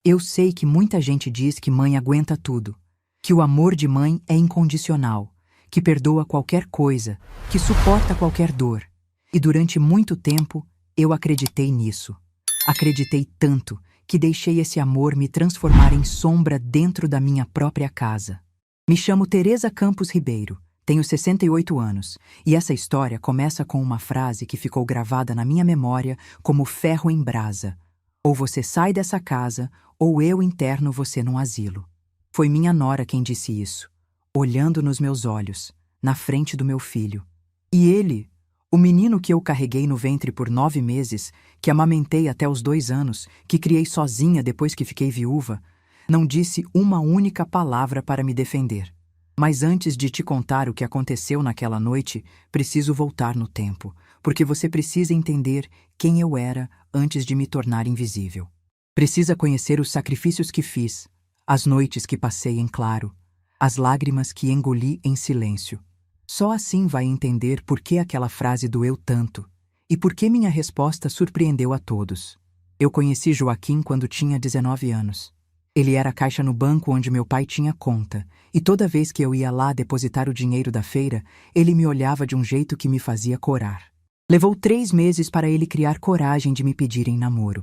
Eu sei que muita gente diz que mãe aguenta tudo, que o amor de mãe é incondicional, que perdoa qualquer coisa, que suporta qualquer dor. E durante muito tempo, eu acreditei nisso. Acreditei tanto que deixei esse amor me transformar em sombra dentro da minha própria casa. Me chamo Teresa Campos Ribeiro, tenho 68 anos, e essa história começa com uma frase que ficou gravada na minha memória como ferro em brasa. Ou você sai dessa casa, ou eu interno você num asilo. Foi minha nora quem disse isso, olhando nos meus olhos, na frente do meu filho. E ele, o menino que eu carreguei no ventre por 9 meses, que amamentei até os 2 anos, que criei sozinha depois que fiquei viúva, não disse uma única palavra para me defender. Mas antes de te contar o que aconteceu naquela noite, preciso voltar no tempo, porque você precisa entender quem eu era antes de me tornar invisível. Precisa conhecer os sacrifícios que fiz, as noites que passei em claro, as lágrimas que engoli em silêncio. Só assim vai entender por que aquela frase doeu tanto e por que minha resposta surpreendeu a todos. Eu conheci Joaquim quando tinha 19 anos. Ele era caixa no banco onde meu pai tinha conta, e toda vez que eu ia lá depositar o dinheiro da feira, ele me olhava de um jeito que me fazia corar. Levou 3 meses para ele criar coragem de me pedir em namoro.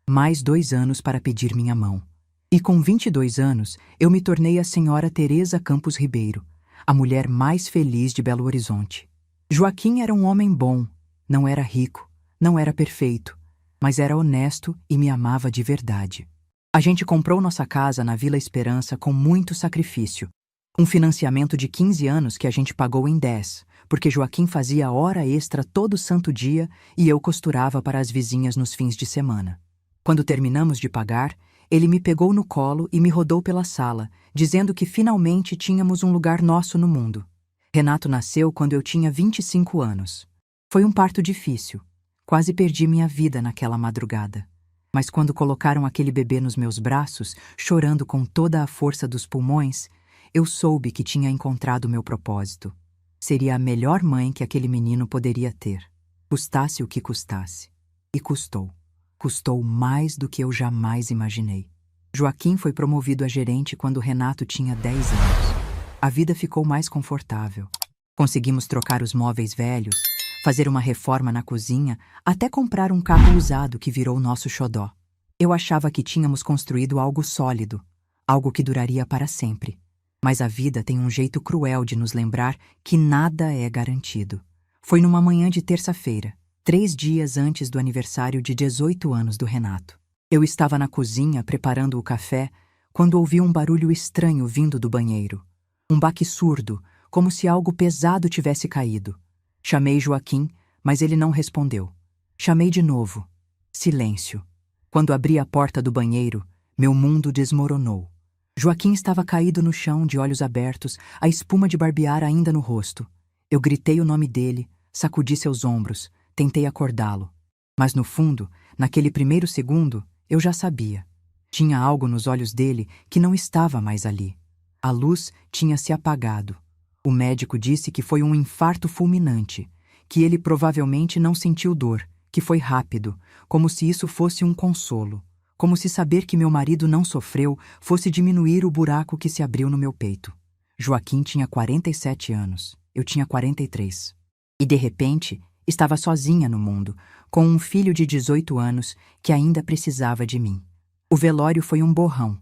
Mais 2 anos para pedir minha mão. E com 22 anos, eu me tornei a senhora Teresa Campos Ribeiro, a mulher mais feliz de Belo Horizonte. Joaquim era um homem bom, não era rico, não era perfeito, mas era honesto e me amava de verdade. A gente comprou nossa casa na Vila Esperança com muito sacrifício. Um financiamento de 15 anos que a gente pagou em 10, porque Joaquim fazia hora extra todo santo dia e eu costurava para as vizinhas nos fins de semana. Quando terminamos de pagar, ele me pegou no colo e me rodou pela sala, dizendo que finalmente tínhamos um lugar nosso no mundo. Renato nasceu quando eu tinha 25 anos. Foi um parto difícil. Quase perdi minha vida naquela madrugada. Mas quando colocaram aquele bebê nos meus braços, chorando com toda a força dos pulmões, eu soube que tinha encontrado meu propósito. Seria a melhor mãe que aquele menino poderia ter, custasse o que custasse. E custou. Custou mais do que eu jamais imaginei. Joaquim foi promovido a gerente quando Renato tinha 10 anos. A vida ficou mais confortável. Conseguimos trocar os móveis velhos, fazer uma reforma na cozinha, até comprar um carro usado que virou nosso xodó. Eu achava que tínhamos construído algo sólido, algo que duraria para sempre. Mas a vida tem um jeito cruel de nos lembrar que nada é garantido. Foi numa manhã de terça-feira, 3 dias antes do aniversário de 18 anos do Renato. Eu estava na cozinha preparando o café quando ouvi um barulho estranho vindo do banheiro. Um baque surdo, como se algo pesado tivesse caído. Chamei Joaquim, mas ele não respondeu. Chamei de novo. Silêncio. Quando abri a porta do banheiro, meu mundo desmoronou. Joaquim estava caído no chão, de olhos abertos, a espuma de barbear ainda no rosto. Eu gritei o nome dele, sacudi seus ombros, tentei acordá-lo. Mas no fundo, naquele primeiro segundo, eu já sabia. Tinha algo nos olhos dele que não estava mais ali. A luz tinha se apagado. O médico disse que foi um infarto fulminante, que ele provavelmente não sentiu dor, que foi rápido, como se isso fosse um consolo, como se saber que meu marido não sofreu fosse diminuir o buraco que se abriu no meu peito. Joaquim tinha 47 anos, eu tinha 43. E de repente, estava sozinha no mundo, com um filho de 18 anos que ainda precisava de mim. O velório foi um borrão.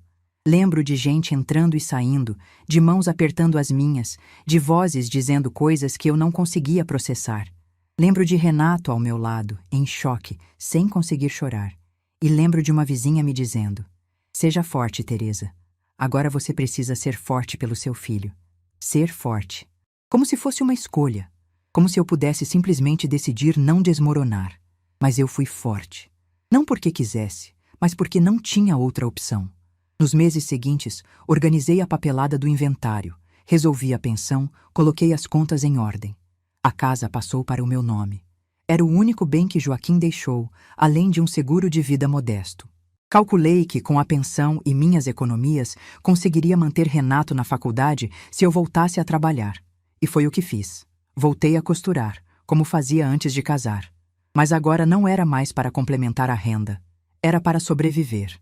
Lembro de gente entrando e saindo, de mãos apertando as minhas, de vozes dizendo coisas que eu não conseguia processar. Lembro de Renato ao meu lado, em choque, sem conseguir chorar. E lembro de uma vizinha me dizendo: "Seja forte, Teresa. Agora você precisa ser forte pelo seu filho." Ser forte. Como se fosse uma escolha. Como se eu pudesse simplesmente decidir não desmoronar. Mas eu fui forte. Não porque quisesse, mas porque não tinha outra opção. Nos meses seguintes, organizei a papelada do inventário, resolvi a pensão, coloquei as contas em ordem. A casa passou para o meu nome. Era o único bem que Joaquim deixou, além de um seguro de vida modesto. Calculei que, com a pensão e minhas economias, conseguiria manter Renato na faculdade se eu voltasse a trabalhar. E foi o que fiz. Voltei a costurar, como fazia antes de casar. Mas agora não era mais para complementar a renda. Era para sobreviver.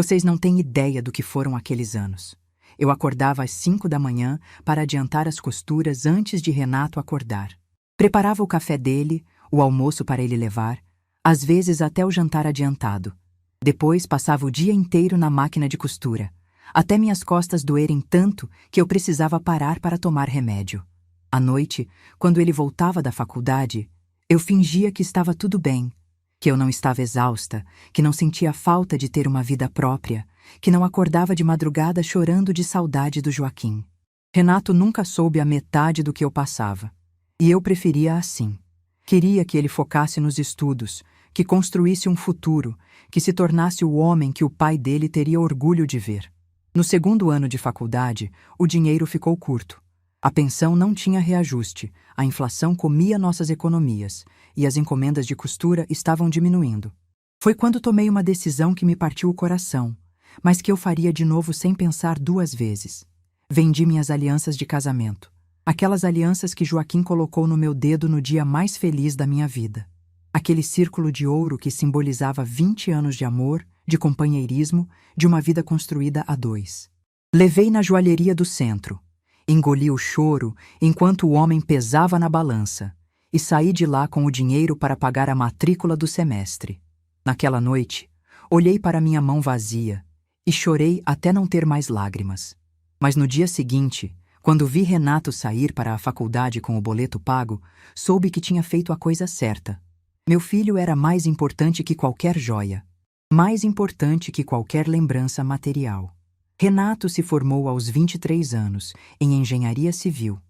Vocês não têm ideia do que foram aqueles anos. Eu acordava às 5 da manhã para adiantar as costuras antes de Renato acordar. Preparava o café dele, o almoço para ele levar, às vezes até o jantar adiantado. Depois passava o dia inteiro na máquina de costura, até minhas costas doerem tanto que eu precisava parar para tomar remédio. À noite, quando ele voltava da faculdade, eu fingia que estava tudo bem, que eu não estava exausta, que não sentia falta de ter uma vida própria, que não acordava de madrugada chorando de saudade do Joaquim. Renato nunca soube a metade do que eu passava, e eu preferia assim. Queria que ele focasse nos estudos, que construísse um futuro, que se tornasse o homem que o pai dele teria orgulho de ver. No segundo ano de faculdade, o dinheiro ficou curto. A pensão não tinha reajuste, a inflação comia nossas economias, e as encomendas de costura estavam diminuindo. Foi quando tomei uma decisão que me partiu o coração, mas que eu faria de novo sem pensar duas vezes. Vendi minhas alianças de casamento, aquelas alianças que Joaquim colocou no meu dedo no dia mais feliz da minha vida. Aquele círculo de ouro que simbolizava 20 anos de amor, de companheirismo, de uma vida construída a dois. Levei na joalheria do centro, engoli o choro enquanto o homem pesava na balança e saí de lá com o dinheiro para pagar a matrícula do semestre. Naquela noite, olhei para minha mão vazia e chorei até não ter mais lágrimas. Mas no dia seguinte, quando vi Renato sair para a faculdade com o boleto pago, soube que tinha feito a coisa certa. Meu filho era mais importante que qualquer joia, mais importante que qualquer lembrança material. Renato se formou aos 23 anos, em engenharia civil.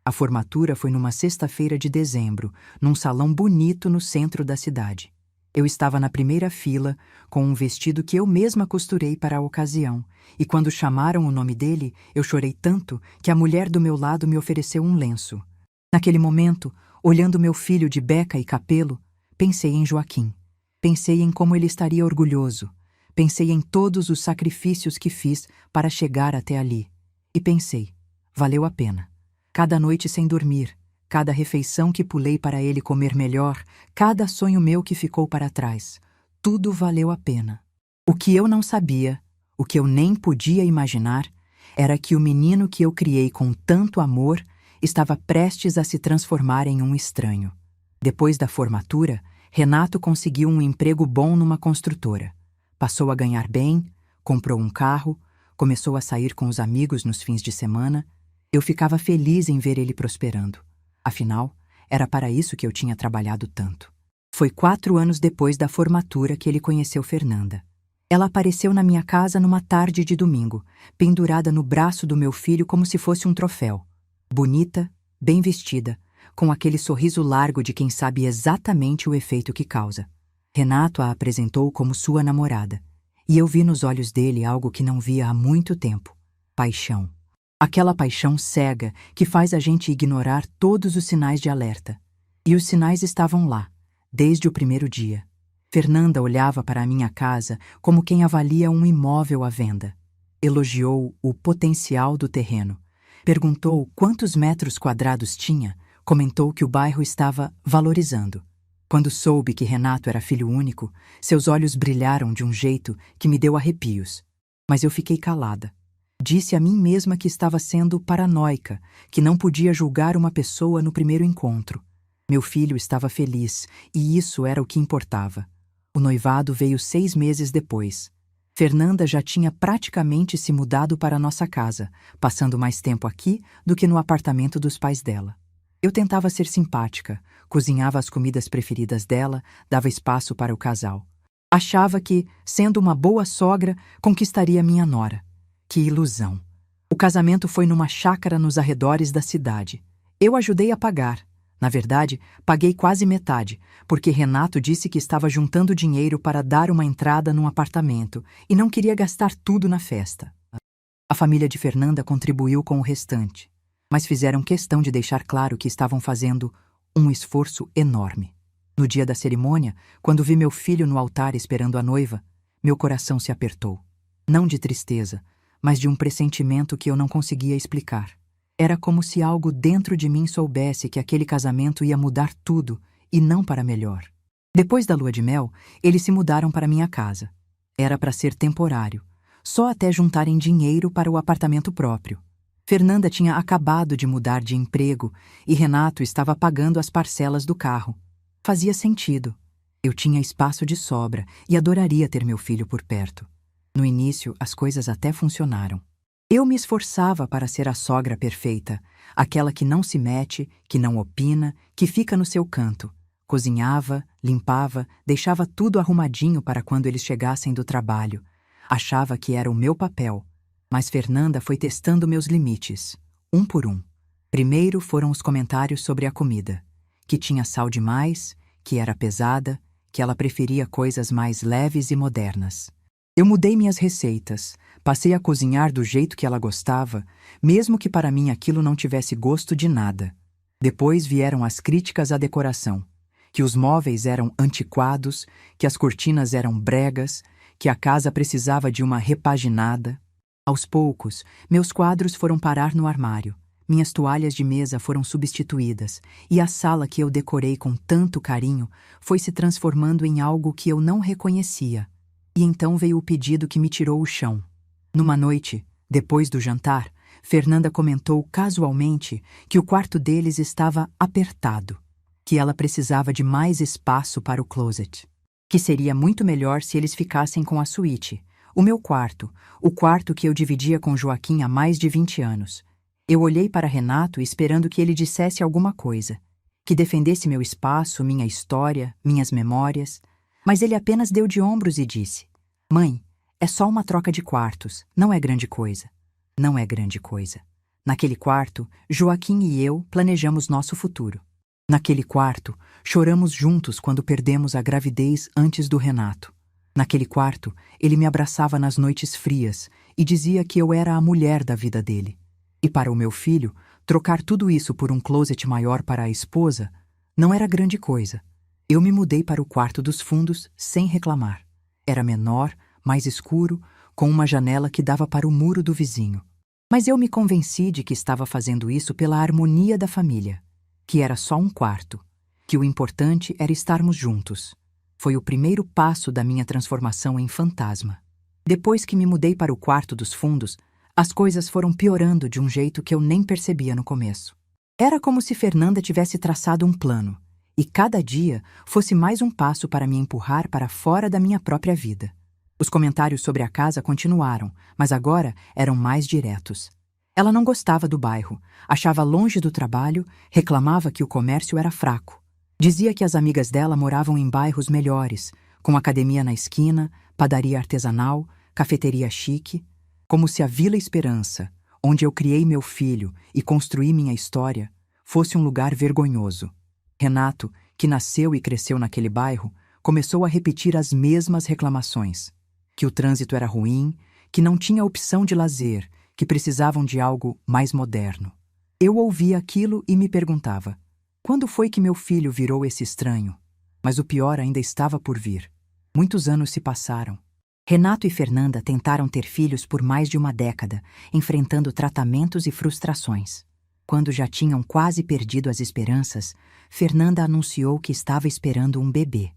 A formatura foi numa sexta-feira de dezembro, num salão bonito no centro da cidade. Eu estava na primeira fila, com um vestido que eu mesma costurei para a ocasião, e quando chamaram o nome dele, eu chorei tanto que a mulher do meu lado me ofereceu um lenço. Naquele momento, olhando meu filho de beca e capelo, pensei em Joaquim. Pensei em como ele estaria orgulhoso. Pensei em todos os sacrifícios que fiz para chegar até ali. E pensei, valeu a pena. Cada noite sem dormir, cada refeição que pulei para ele comer melhor, cada sonho meu que ficou para trás, tudo valeu a pena. O que eu não sabia, o que eu nem podia imaginar, era que o menino que eu criei com tanto amor estava prestes a se transformar em um estranho. Depois da formatura, Renato conseguiu um emprego bom numa construtora. Passou a ganhar bem, comprou um carro, começou a sair com os amigos nos fins de semana. Eu ficava feliz em ver ele prosperando. Afinal, era para isso que eu tinha trabalhado tanto. Foi 4 anos depois da formatura que ele conheceu Fernanda. Ela apareceu na minha casa numa tarde de domingo, pendurada no braço do meu filho como se fosse um troféu. Bonita, bem vestida, com aquele sorriso largo de quem sabe exatamente o efeito que causa. Renato a apresentou como sua namorada, e eu vi nos olhos dele algo que não via há muito tempo: paixão. Aquela paixão cega que faz a gente ignorar todos os sinais de alerta. E os sinais estavam lá, desde o primeiro dia. Fernanda olhava para a minha casa como quem avalia um imóvel à venda. Elogiou o potencial do terreno. Perguntou quantos metros quadrados tinha. Comentou que o bairro estava valorizando. Quando soube que Renato era filho único, seus olhos brilharam de um jeito que me deu arrepios. Mas eu fiquei calada. Disse a mim mesma que estava sendo paranoica, que não podia julgar uma pessoa no primeiro encontro. Meu filho estava feliz, e isso era o que importava. O noivado veio 6 meses depois. Fernanda já tinha praticamente se mudado para nossa casa, passando mais tempo aqui do que no apartamento dos pais dela. Eu tentava ser simpática, cozinhava as comidas preferidas dela, dava espaço para o casal. Achava que, sendo uma boa sogra, conquistaria minha nora. Que ilusão! O casamento foi numa chácara nos arredores da cidade. Eu ajudei a pagar. Na verdade, paguei quase metade, porque Renato disse que estava juntando dinheiro para dar uma entrada num apartamento e não queria gastar tudo na festa. A família de Fernanda contribuiu com o restante, mas fizeram questão de deixar claro que estavam fazendo um esforço enorme. No dia da cerimônia, quando vi meu filho no altar esperando a noiva, meu coração se apertou. Não de tristeza, mas de um pressentimento que eu não conseguia explicar. Era como se algo dentro de mim soubesse que aquele casamento ia mudar tudo, e não para melhor. Depois da lua de mel, eles se mudaram para minha casa. Era para ser temporário, só até juntarem dinheiro para o apartamento próprio. Fernanda tinha acabado de mudar de emprego e Renato estava pagando as parcelas do carro. Fazia sentido. Eu tinha espaço de sobra e adoraria ter meu filho por perto. No início, as coisas até funcionaram. Eu me esforçava para ser a sogra perfeita, aquela que não se mete, que não opina, que fica no seu canto. Cozinhava, limpava, deixava tudo arrumadinho para quando eles chegassem do trabalho. Achava que era o meu papel. Mas Fernanda foi testando meus limites, um por um. Primeiro foram os comentários sobre a comida, que tinha sal demais, que era pesada, que ela preferia coisas mais leves e modernas. Eu mudei minhas receitas, passei a cozinhar do jeito que ela gostava, mesmo que para mim aquilo não tivesse gosto de nada. Depois vieram as críticas à decoração, que os móveis eram antiquados, que as cortinas eram bregas, que a casa precisava de uma repaginada. Aos poucos, meus quadros foram parar no armário, minhas toalhas de mesa foram substituídas e a sala que eu decorei com tanto carinho foi se transformando em algo que eu não reconhecia. E então veio o pedido que me tirou o chão. Numa noite, depois do jantar, Fernanda comentou casualmente que o quarto deles estava apertado, que ela precisava de mais espaço para o closet, que seria muito melhor se eles ficassem com a suíte, o meu quarto, o quarto que eu dividia com Joaquim há mais de 20 anos. Eu olhei para Renato esperando que ele dissesse alguma coisa, que defendesse meu espaço, minha história, minhas memórias, mas ele apenas deu de ombros e disse: "Mãe, é só uma troca de quartos, não é grande coisa." Não é grande coisa. Naquele quarto, Joaquim e eu planejamos nosso futuro. Naquele quarto, choramos juntos quando perdemos a gravidez antes do Renato. Naquele quarto, ele me abraçava nas noites frias e dizia que eu era a mulher da vida dele. E para o meu filho, trocar tudo isso por um closet maior para a esposa não era grande coisa. Eu me mudei para o quarto dos fundos sem reclamar. Era menor, mais escuro, com uma janela que dava para o muro do vizinho. Mas eu me convenci de que estava fazendo isso pela harmonia da família, que era só um quarto, que o importante era estarmos juntos. Foi o primeiro passo da minha transformação em fantasma. Depois que me mudei para o quarto dos fundos, as coisas foram piorando de um jeito que eu nem percebia no começo. Era como se Fernanda tivesse traçado um plano, e cada dia fosse mais um passo para me empurrar para fora da minha própria vida. Os comentários sobre a casa continuaram, mas agora eram mais diretos. Ela não gostava do bairro, achava longe do trabalho, reclamava que o comércio era fraco. Dizia que as amigas dela moravam em bairros melhores, com academia na esquina, padaria artesanal, cafeteria chique, como se a Vila Esperança, onde eu criei meu filho e construí minha história, fosse um lugar vergonhoso. Renato, que nasceu e cresceu naquele bairro, começou a repetir as mesmas reclamações. Que o trânsito era ruim, que não tinha opção de lazer, que precisavam de algo mais moderno. Eu ouvia aquilo e me perguntava: quando foi que meu filho virou esse estranho? Mas o pior ainda estava por vir. Muitos anos se passaram. Renato e Fernanda tentaram ter filhos por mais de uma década, enfrentando tratamentos e frustrações. Quando já tinham quase perdido as esperanças, Fernanda anunciou que estava esperando um bebê.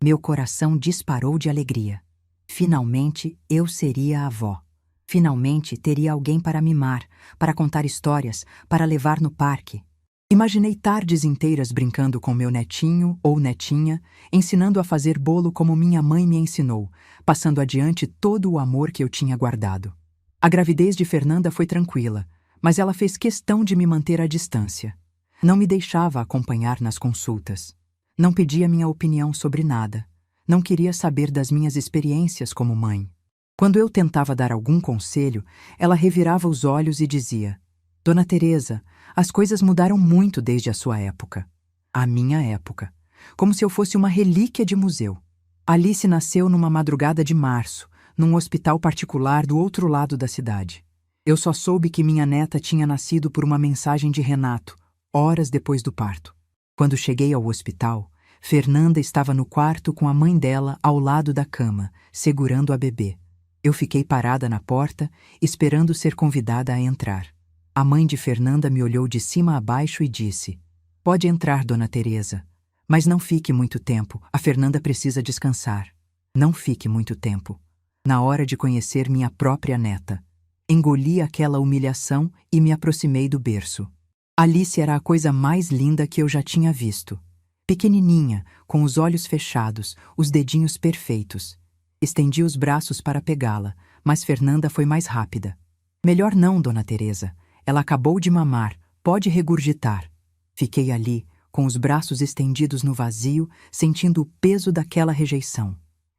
Meu coração disparou de alegria. Finalmente eu seria a avó. Finalmente teria alguém para mimar, para contar histórias, para levar no parque. Imaginei tardes inteiras brincando com meu netinho ou netinha, ensinando a fazer bolo como minha mãe me ensinou, passando adiante todo o amor que eu tinha guardado. A gravidez de Fernanda foi tranquila, mas ela fez questão de me manter à distância. Não me deixava acompanhar nas consultas. Não pedia minha opinião sobre nada. Não queria saber das minhas experiências como mãe. Quando eu tentava dar algum conselho, ela revirava os olhos e dizia: "Dona Teresa, as coisas mudaram muito desde a sua época." A minha época. Como se eu fosse uma relíquia de museu. Alice nasceu numa madrugada de março, num hospital particular do outro lado da cidade. Eu só soube que minha neta tinha nascido por uma mensagem de Renato, horas depois do parto. Quando cheguei ao hospital, Fernanda estava no quarto com a mãe dela ao lado da cama, segurando a bebê. Eu fiquei parada na porta, esperando ser convidada a entrar. A mãe de Fernanda me olhou de cima a baixo e disse: "Pode entrar, Dona Teresa. Mas não fique muito tempo, a Fernanda precisa descansar." Não fique muito tempo. na hora de conhecer minha própria neta. Engoli aquela humilhação e me aproximei do berço. Alice era a coisa mais linda que eu já tinha visto. Pequenininha, com os olhos fechados, os dedinhos perfeitos. Estendi os braços para pegá-la, mas Fernanda foi mais rápida. Melhor não, Dona Teresa. Ela acabou de mamar, pode regurgitar. Fiquei ali, com os braços estendidos no vazio, sentindo o peso daquela rejeição.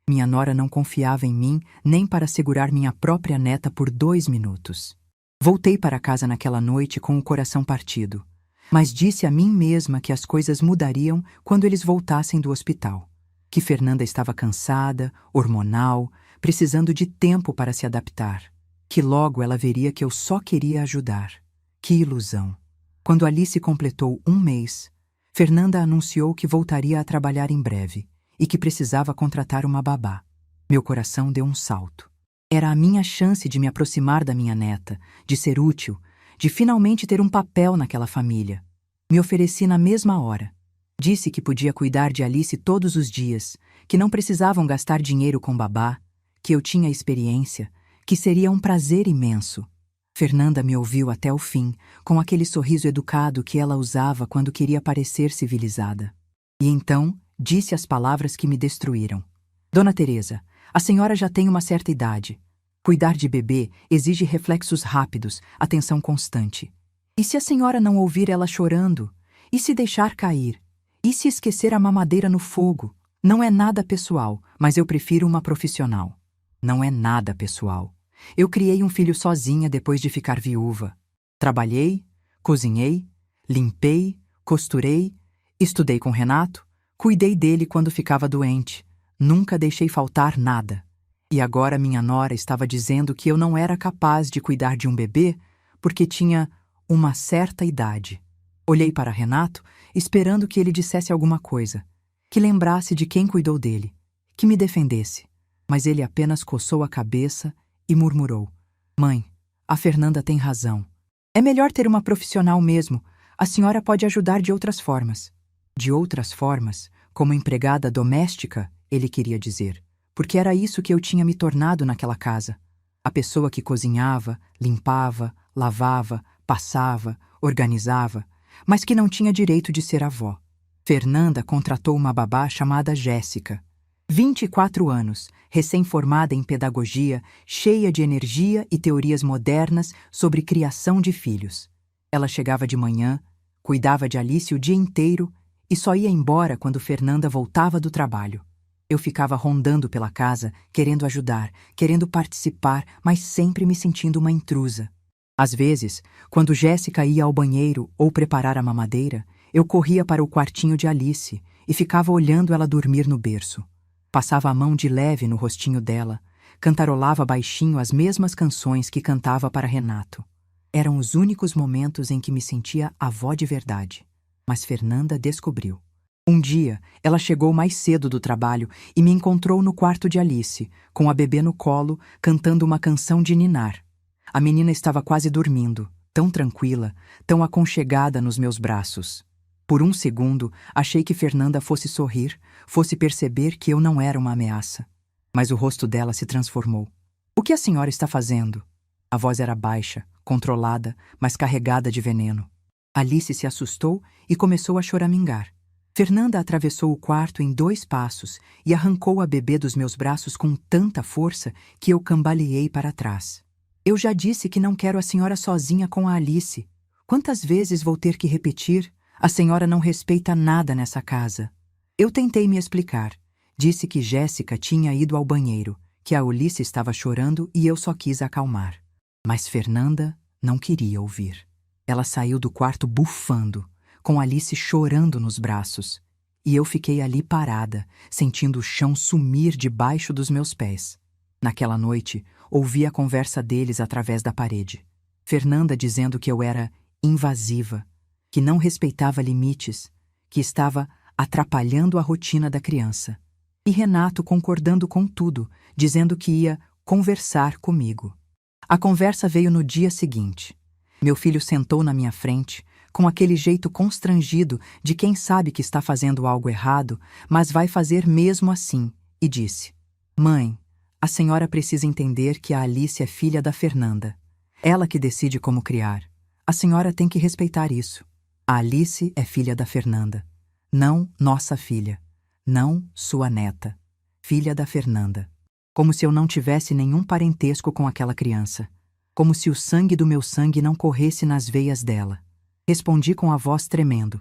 Minha nora não confiava em mim nem para segurar minha própria neta por 2 minutos. Voltei para casa naquela noite com o coração partido, mas disse a mim mesma que as coisas mudariam quando eles voltassem do hospital. Que Fernanda estava cansada, hormonal, precisando de tempo para se adaptar. Que logo ela veria que eu só queria ajudar. Que ilusão! Quando Alice completou 1 mês, Fernanda anunciou que voltaria a trabalhar em breve e que precisava contratar uma babá. Meu coração deu um salto. Era a minha chance de me aproximar da minha neta, de ser útil, de finalmente ter um papel naquela família. Me ofereci na mesma hora. Disse que podia cuidar de Alice todos os dias, que não precisavam gastar dinheiro com babá, que eu tinha experiência, que seria um prazer imenso. Fernanda me ouviu até o fim, com aquele sorriso educado que ela usava quando queria parecer civilizada. E então disse as palavras que me destruíram. Dona Teresa, a senhora já tem uma certa idade. Cuidar de bebê exige reflexos rápidos, atenção constante. E se a senhora não ouvir ela chorando? E se deixar cair? E se esquecer a mamadeira no fogo? Não é nada pessoal, mas eu prefiro uma profissional. Não é nada pessoal. Eu criei um filho sozinha depois de ficar viúva. Trabalhei, cozinhei, limpei, costurei, estudei com Renato, cuidei dele quando ficava doente. Nunca deixei faltar nada. E agora minha nora estava dizendo que eu não era capaz de cuidar de um bebê porque tinha uma certa idade. Olhei para Renato, esperando que ele dissesse alguma coisa, que lembrasse de quem cuidou dele, que me defendesse. Mas ele apenas coçou a cabeça e murmurou: Mãe, a Fernanda tem razão. É melhor ter uma profissional mesmo. A senhora pode ajudar de outras formas. De outras formas, como empregada doméstica, ele queria dizer, porque era isso que eu tinha me tornado naquela casa. A pessoa que cozinhava, limpava, lavava, passava, organizava, mas que não tinha direito de ser avó. Fernanda contratou uma babá chamada Jéssica. 24 anos, recém-formada em pedagogia, cheia de energia e teorias modernas sobre criação de filhos. Ela chegava de manhã, cuidava de Alice o dia inteiro e só ia embora quando Fernanda voltava do trabalho. Eu ficava rondando pela casa, querendo ajudar, querendo participar, mas sempre me sentindo uma intrusa. Às vezes, quando Jéssica ia ao banheiro ou preparar a mamadeira, eu corria para o quartinho de Alice e ficava olhando ela dormir no berço. Passava a mão de leve no rostinho dela, cantarolava baixinho as mesmas canções que cantava para Renato. Eram os únicos momentos em que me sentia avó de verdade. Mas Fernanda descobriu. Um dia, ela chegou mais cedo do trabalho e me encontrou no quarto de Alice, com a bebê no colo, cantando uma canção de ninar. A menina estava quase dormindo, tão tranquila, tão aconchegada nos meus braços. Por um segundo, achei que Fernanda fosse sorrir, fosse perceber que eu não era uma ameaça. Mas o rosto dela se transformou. O que a senhora está fazendo? A voz era baixa, controlada, mas carregada de veneno. Alice se assustou e começou a choramingar. Fernanda atravessou o quarto em 2 passos e arrancou a bebê dos meus braços com tanta força que eu cambaleei para trás. Eu já disse que não quero a senhora sozinha com a Alice. Quantas vezes vou ter que repetir? A senhora não respeita nada nessa casa. Eu tentei me explicar. Disse que Jéssica tinha ido ao banheiro, que a Alice estava chorando e eu só quis acalmar. Mas Fernanda não queria ouvir. Ela saiu do quarto bufando, com Alice chorando nos braços. E eu fiquei ali parada, sentindo o chão sumir debaixo dos meus pés. Naquela noite, ouvi a conversa deles através da parede. Fernanda dizendo que eu era invasiva, que não respeitava limites, que estava atrapalhando a rotina da criança. E Renato concordando com tudo, dizendo que ia conversar comigo. A conversa veio no dia seguinte. Meu filho sentou na minha frente, com aquele jeito constrangido de quem sabe que está fazendo algo errado, mas vai fazer mesmo assim, e disse: Mãe, A senhora precisa entender que a Alice é filha da Fernanda. Ela que decide como criar. A senhora tem que respeitar isso. A Alice é filha da Fernanda. Não nossa filha. Não sua neta. Filha da Fernanda. Como se eu não tivesse nenhum parentesco com aquela criança. Como se o sangue do meu sangue não corresse nas veias dela. Respondi com a voz tremendo.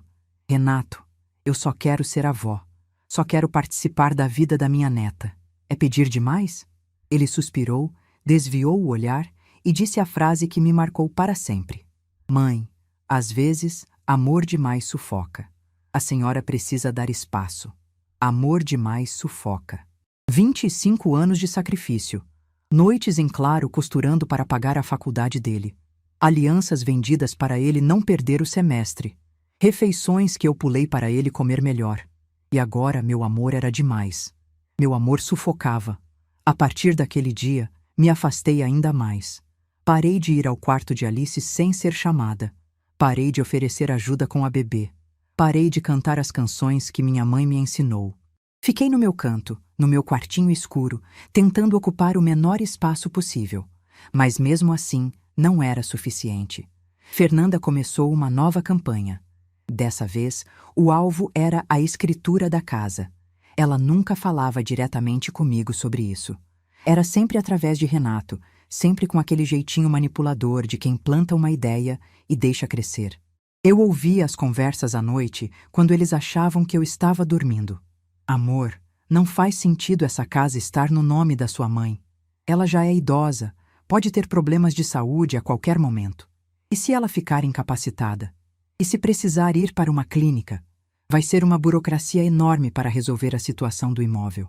Renato, eu só quero ser avó. Só quero participar da vida da minha neta. É pedir demais? Ele suspirou, desviou o olhar e disse a frase que me marcou para sempre. Mãe, às vezes, amor demais sufoca. A senhora precisa dar espaço. Amor demais sufoca. 25 anos de sacrifício. Noites em claro costurando para pagar a faculdade dele. Alianças vendidas para ele não perder o semestre. Refeições que eu pulei para ele comer melhor. E agora meu amor era demais. Meu amor sufocava. A partir daquele dia, me afastei ainda mais. Parei de ir ao quarto de Alice sem ser chamada. Parei de oferecer ajuda com a bebê. Parei de cantar as canções que minha mãe me ensinou. Fiquei no meu canto, no meu quartinho escuro, tentando ocupar o menor espaço possível. Mas mesmo assim, não era suficiente. Fernanda começou uma nova campanha. Dessa vez, o alvo era a escritura da casa. Ela nunca falava diretamente comigo sobre isso. Era sempre através de Renato, sempre com aquele jeitinho manipulador de quem planta uma ideia e deixa crescer. Eu ouvia as conversas à noite quando eles achavam que eu estava dormindo. Amor, não faz sentido essa casa estar no nome da sua mãe. Ela já é idosa, pode ter problemas de saúde a qualquer momento. E se ela ficar incapacitada? E se precisar ir para uma clínica? Vai ser uma burocracia enorme para resolver a situação do imóvel.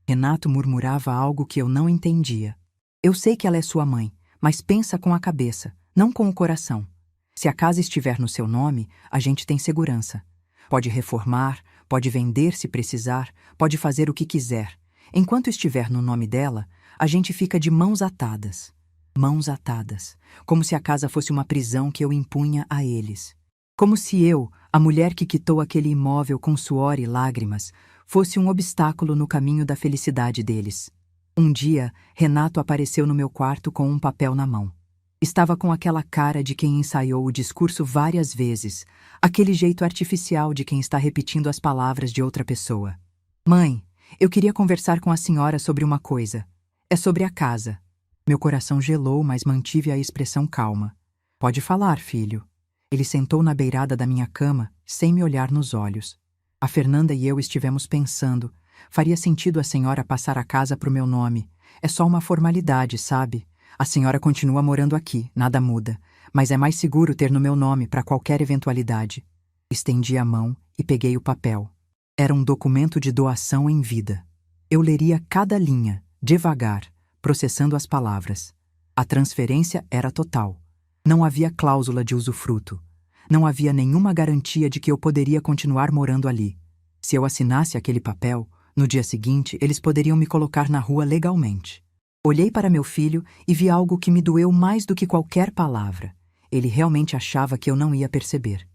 Renato murmurava algo que eu não entendia. Eu sei que ela é sua mãe, mas pensa com a cabeça, não com o coração. Se a casa estiver no seu nome, a gente tem segurança. Pode reformar, pode vender se precisar, pode fazer o que quiser. Enquanto estiver no nome dela, a gente fica de mãos atadas. Mãos atadas, como se a casa fosse uma prisão que eu impunha a eles. Como se eu, a mulher que quitou aquele imóvel com suor e lágrimas, fosse um obstáculo no caminho da felicidade deles. Um dia, Renato apareceu no meu quarto com um papel na mão. Estava com aquela cara de quem ensaiou o discurso várias vezes, aquele jeito artificial de quem está repetindo as palavras de outra pessoa. Mãe, eu queria conversar com a senhora sobre uma coisa. É sobre a casa. Meu coração gelou, mas mantive a expressão calma. Pode falar, filho. Ele sentou na beirada da minha cama, sem me olhar nos olhos. A Fernanda e eu estivemos pensando. Faria sentido a senhora passar a casa pro meu nome. É só uma formalidade, sabe? A senhora continua morando aqui, nada muda. Mas é mais seguro ter no meu nome para qualquer eventualidade. Estendi a mão e peguei o papel. Era um documento de doação em vida. Eu leria cada linha, devagar, processando as palavras. A transferência era total. Não havia cláusula de usufruto. Não havia nenhuma garantia de que eu poderia continuar morando ali. Se eu assinasse aquele papel, no dia seguinte eles poderiam me colocar na rua legalmente. Olhei para meu filho e vi algo que me doeu mais do que qualquer palavra. Ele realmente achava que eu não ia perceber.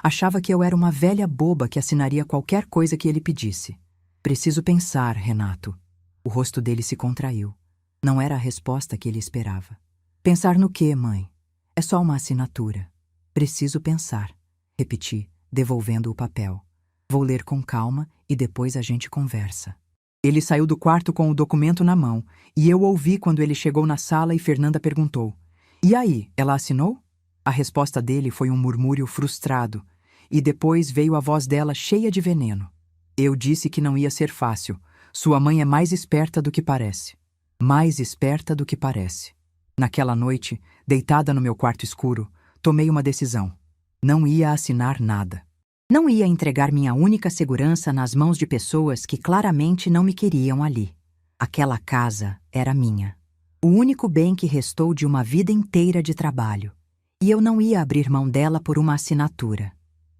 Achava que eu era uma velha boba que assinaria qualquer coisa que ele pedisse. Preciso pensar, Renato. O rosto dele se contraiu. Não era a resposta que ele esperava. Pensar no quê, mãe? É só uma assinatura. Preciso pensar, repeti, devolvendo o papel. Vou ler com calma e depois a gente conversa. Ele saiu do quarto com o documento na mão e eu ouvi quando ele chegou na sala e Fernanda perguntou: E aí, ela assinou? A resposta dele foi um murmúrio frustrado e depois veio a voz dela cheia de veneno. Eu disse que não ia ser fácil. Sua mãe é mais esperta do que parece. Mais esperta do que parece. Naquela noite, deitada no meu quarto escuro, tomei uma decisão. Não ia assinar nada. Não ia entregar minha única segurança nas mãos de pessoas que claramente não me queriam ali. Aquela casa era minha. O único bem que restou de uma vida inteira de trabalho. E eu não ia abrir mão dela por uma assinatura.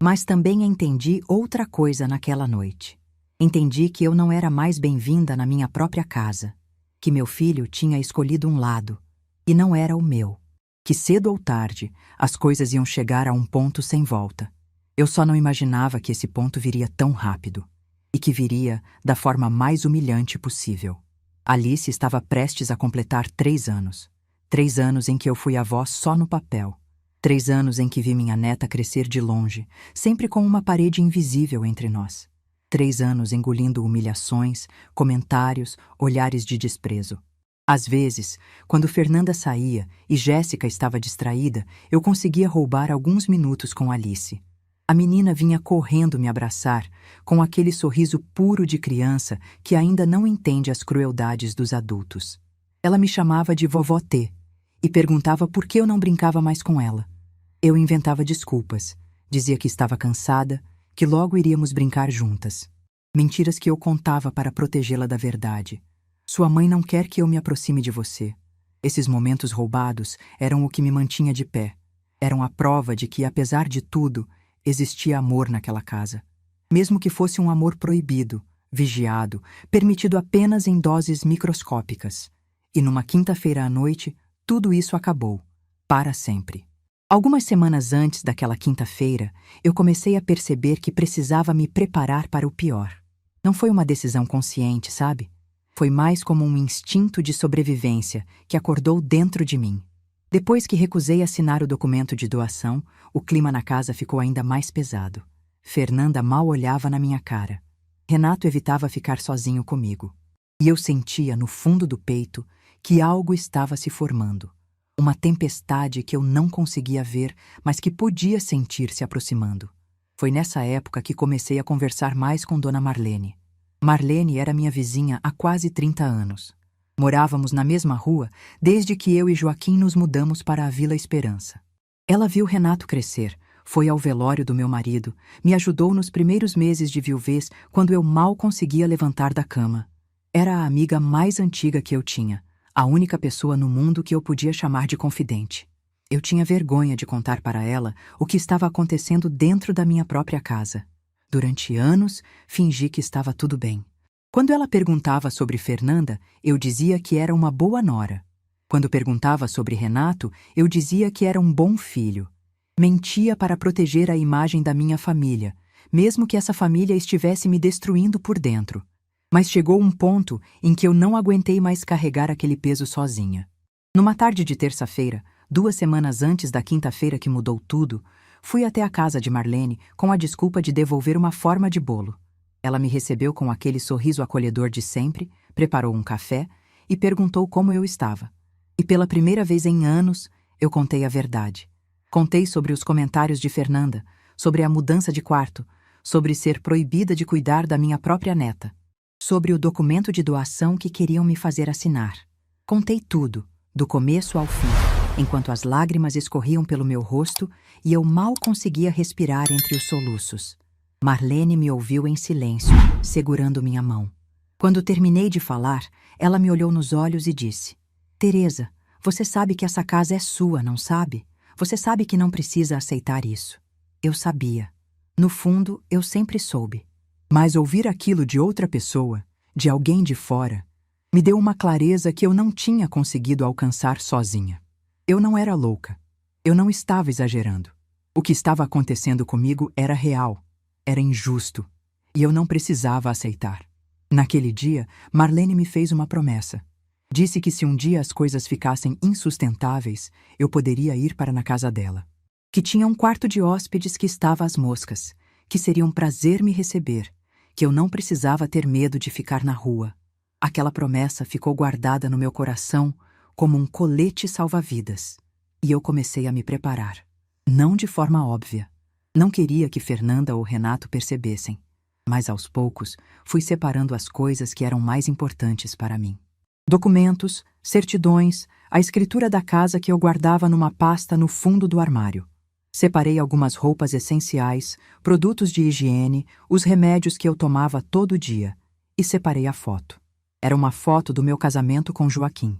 Mas também entendi outra coisa naquela noite. Entendi que eu não era mais bem-vinda na minha própria casa. Que meu filho tinha escolhido um lado. E não era o meu. Que cedo ou tarde, as coisas iam chegar a um ponto sem volta. Eu só não imaginava que esse ponto viria tão rápido. E que viria da forma mais humilhante possível. Alice estava prestes a completar 3 anos. 3 anos em que eu fui avó só no papel. 3 anos em que vi minha neta crescer de longe, sempre com uma parede invisível entre nós. 3 anos engolindo humilhações, comentários, olhares de desprezo. Às vezes, quando Fernanda saía e Jéssica estava distraída, eu conseguia roubar alguns minutos com Alice. A menina vinha correndo me abraçar, com aquele sorriso puro de criança que ainda não entende as crueldades dos adultos. Ela me chamava de vovó T e perguntava por que eu não brincava mais com ela. Eu inventava desculpas, dizia que estava cansada, que logo iríamos brincar juntas. Mentiras que eu contava para protegê-la da verdade. Sua mãe não quer que eu me aproxime de você. Esses momentos roubados eram o que me mantinha de pé. Eram a prova de que, apesar de tudo, existia amor naquela casa. Mesmo que fosse um amor proibido, vigiado, permitido apenas em doses microscópicas. E numa quinta-feira à noite, tudo isso acabou. Para sempre. Algumas semanas antes daquela quinta-feira, eu comecei a perceber que precisava me preparar para o pior. Não foi uma decisão consciente, sabe? Foi mais como um instinto de sobrevivência que acordou dentro de mim. Depois que recusei assinar o documento de doação, o clima na casa ficou ainda mais pesado. Fernanda mal olhava na minha cara. Renato evitava ficar sozinho comigo. E eu sentia, no fundo do peito, que algo estava se formando. Uma tempestade que eu não conseguia ver, mas que podia sentir se aproximando. Foi nessa época que comecei a conversar mais com Dona Marlene. Marlene era minha vizinha há quase 30 anos. Morávamos na mesma rua desde que eu e Joaquim nos mudamos para a Vila Esperança. Ela viu Renato crescer, foi ao velório do meu marido, me ajudou nos primeiros meses de viuvez quando eu mal conseguia levantar da cama. Era a amiga mais antiga que eu tinha, a única pessoa no mundo que eu podia chamar de confidente. Eu tinha vergonha de contar para ela o que estava acontecendo dentro da minha própria casa. Durante anos, fingi que estava tudo bem. Quando ela perguntava sobre Fernanda, eu dizia que era uma boa nora. Quando perguntava sobre Renato, eu dizia que era um bom filho. Mentia para proteger a imagem da minha família, mesmo que essa família estivesse me destruindo por dentro. Mas chegou um ponto em que eu não aguentei mais carregar aquele peso sozinha. Numa tarde de terça-feira, 2 semanas antes da quinta-feira que mudou tudo, fui até a casa de Marlene com a desculpa de devolver uma forma de bolo. Ela me recebeu com aquele sorriso acolhedor de sempre, preparou um café e perguntou como eu estava. E pela primeira vez em anos, eu contei a verdade. Contei sobre os comentários de Fernanda, sobre a mudança de quarto, sobre ser proibida de cuidar da minha própria neta, sobre o documento de doação que queriam me fazer assinar. Contei tudo, do começo ao fim, enquanto as lágrimas escorriam pelo meu rosto e eu mal conseguia respirar entre os soluços. Marlene me ouviu em silêncio, segurando minha mão. Quando terminei de falar, ela me olhou nos olhos e disse: Teresa, você sabe que essa casa é sua, não sabe? Você sabe que não precisa aceitar isso. Eu sabia. No fundo, eu sempre soube. Mas ouvir aquilo de outra pessoa, de alguém de fora, me deu uma clareza que eu não tinha conseguido alcançar sozinha. Eu não era louca. Eu não estava exagerando. O que estava acontecendo comigo era real. Era injusto. E eu não precisava aceitar. Naquele dia, Marlene me fez uma promessa. Disse que se um dia as coisas ficassem insustentáveis, eu poderia ir para na casa dela. Que tinha um quarto de hóspedes que estava às moscas, que seria um prazer me receber, que eu não precisava ter medo de ficar na rua. Aquela promessa ficou guardada no meu coração como um colete salva-vidas. E eu comecei a me preparar. Não de forma óbvia. Não queria que Fernanda ou Renato percebessem. Mas aos poucos, fui separando as coisas que eram mais importantes para mim. Documentos, certidões, a escritura da casa que eu guardava numa pasta no fundo do armário. Separei algumas roupas essenciais, produtos de higiene, os remédios que eu tomava todo dia. E separei a foto. Era uma foto do meu casamento com Joaquim.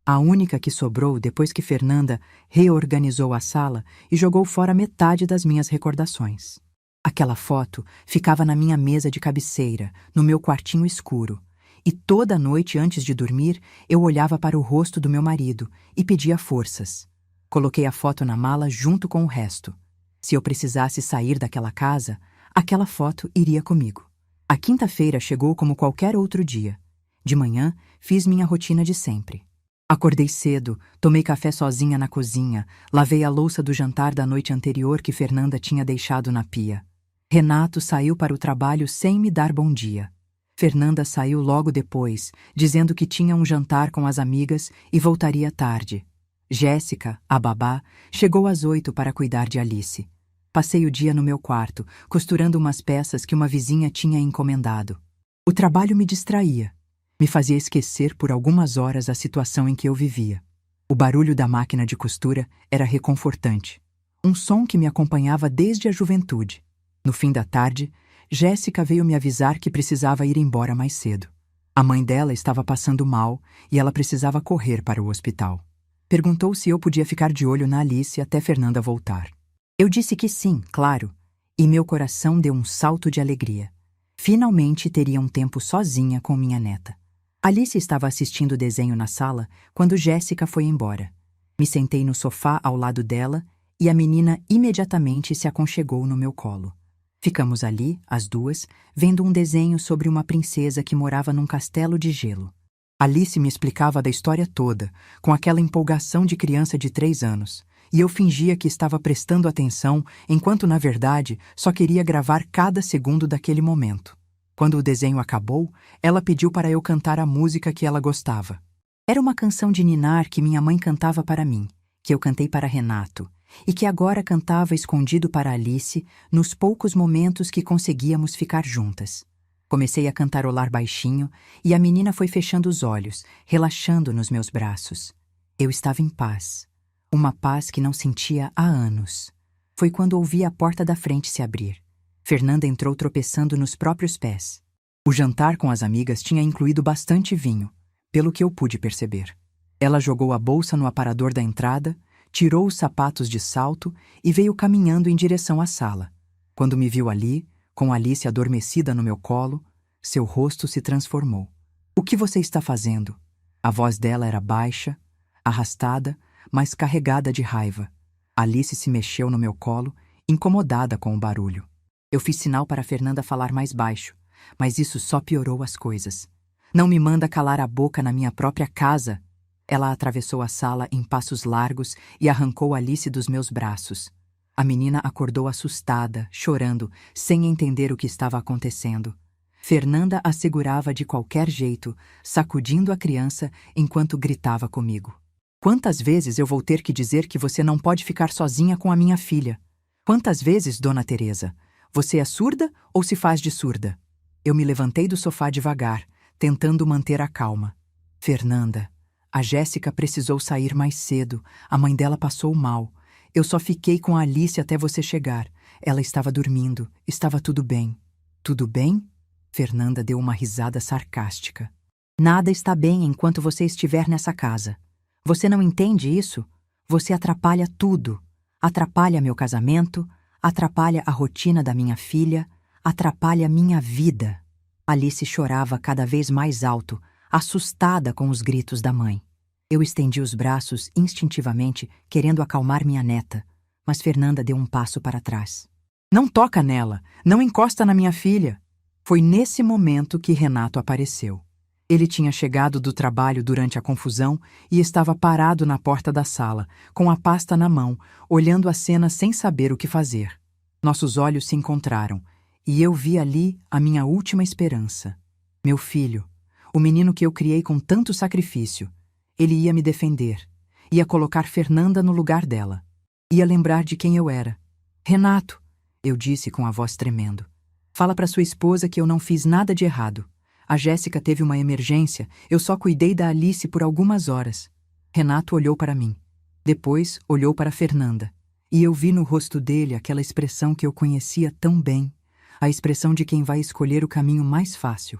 A única que sobrou depois que Fernanda reorganizou a sala e jogou fora metade das minhas recordações. Aquela foto ficava na minha mesa de cabeceira, no meu quartinho escuro, e toda noite antes de dormir eu olhava para o rosto do meu marido e pedia forças. Coloquei a foto na mala junto com o resto. Se eu precisasse sair daquela casa, aquela foto iria comigo. A quinta-feira chegou como qualquer outro dia. De manhã, fiz minha rotina de sempre. Acordei cedo, tomei café sozinha na cozinha, lavei a louça do jantar da noite anterior que Fernanda tinha deixado na pia. Renato saiu para o trabalho sem me dar bom dia. Fernanda saiu logo depois, dizendo que tinha um jantar com as amigas e voltaria tarde. Jéssica, a babá, chegou às 8 para cuidar de Alice. Passei o dia no meu quarto, costurando umas peças que uma vizinha tinha encomendado. O trabalho me distraía. Me fazia esquecer por algumas horas a situação em que eu vivia. O barulho da máquina de costura era reconfortante. Um som que me acompanhava desde a juventude. No fim da tarde, Jéssica veio me avisar que precisava ir embora mais cedo. A mãe dela estava passando mal e ela precisava correr para o hospital. Perguntou se eu podia ficar de olho na Alice até Fernanda voltar. Eu disse que sim, claro, e meu coração deu um salto de alegria. Finalmente teria um tempo sozinha com minha neta. Alice estava assistindo o desenho na sala quando Jéssica foi embora. Me sentei no sofá ao lado dela e a menina imediatamente se aconchegou no meu colo. Ficamos ali, as duas, vendo um desenho sobre uma princesa que morava num castelo de gelo. Alice me explicava da história toda, com aquela empolgação de criança de 3 anos, e eu fingia que estava prestando atenção, enquanto na verdade só queria gravar cada segundo daquele momento. Quando o desenho acabou, ela pediu para eu cantar a música que ela gostava. Era uma canção de ninar que minha mãe cantava para mim, que eu cantei para Renato, e que agora cantava escondido para Alice nos poucos momentos que conseguíamos ficar juntas. Comecei a cantarolar baixinho e a menina foi fechando os olhos, relaxando nos meus braços. Eu estava em paz. Uma paz que não sentia há anos. Foi quando ouvi a porta da frente se abrir. Fernanda entrou tropeçando nos próprios pés. O jantar com as amigas tinha incluído bastante vinho, pelo que eu pude perceber. Ela jogou a bolsa no aparador da entrada, tirou os sapatos de salto e veio caminhando em direção à sala. Quando me viu ali, com Alice adormecida no meu colo, seu rosto se transformou. "O que você está fazendo?" A voz dela era baixa, arrastada, mas carregada de raiva. Alice se mexeu no meu colo, incomodada com o barulho. Eu fiz sinal para Fernanda falar mais baixo, mas isso só piorou as coisas. "Não me manda calar a boca na minha própria casa!" Ela atravessou a sala em passos largos e arrancou Alice dos meus braços. A menina acordou assustada, chorando, sem entender o que estava acontecendo. Fernanda a segurava de qualquer jeito, sacudindo a criança enquanto gritava comigo. "Quantas vezes eu vou ter que dizer que você não pode ficar sozinha com a minha filha? Quantas vezes, Dona Teresa? Você é surda ou se faz de surda?" Eu me levantei do sofá devagar, tentando manter a calma. "Fernanda, a Jéssica precisou sair mais cedo. A mãe dela passou mal. Eu só fiquei com a Alice até você chegar. Ela estava dormindo. Estava tudo bem." "Tudo bem?" Fernanda deu uma risada sarcástica. "Nada está bem enquanto você estiver nessa casa. Você não entende isso? Você atrapalha tudo. Atrapalha meu casamento, atrapalha a rotina da minha filha, atrapalha minha vida." Alice chorava cada vez mais alto, assustada com os gritos da mãe. Eu estendi os braços instintivamente, querendo acalmar minha neta, mas Fernanda deu um passo para trás. "Não toca nela! Não encosta na minha filha!" Foi nesse momento que Renato apareceu. Ele tinha chegado do trabalho durante a confusão e estava parado na porta da sala, com a pasta na mão, olhando a cena sem saber o que fazer. Nossos olhos se encontraram, e eu vi ali a minha última esperança. Meu filho, o menino que eu criei com tanto sacrifício. Ele ia me defender, ia colocar Fernanda no lugar dela. Ia lembrar de quem eu era. "Renato", eu disse com a voz tremendo, "fala para sua esposa que eu não fiz nada de errado. A Jéssica teve uma emergência, eu só cuidei da Alice por algumas horas." Renato olhou para mim. Depois olhou para Fernanda. E eu vi no rosto dele aquela expressão que eu conhecia tão bem, a expressão de quem vai escolher o caminho mais fácil.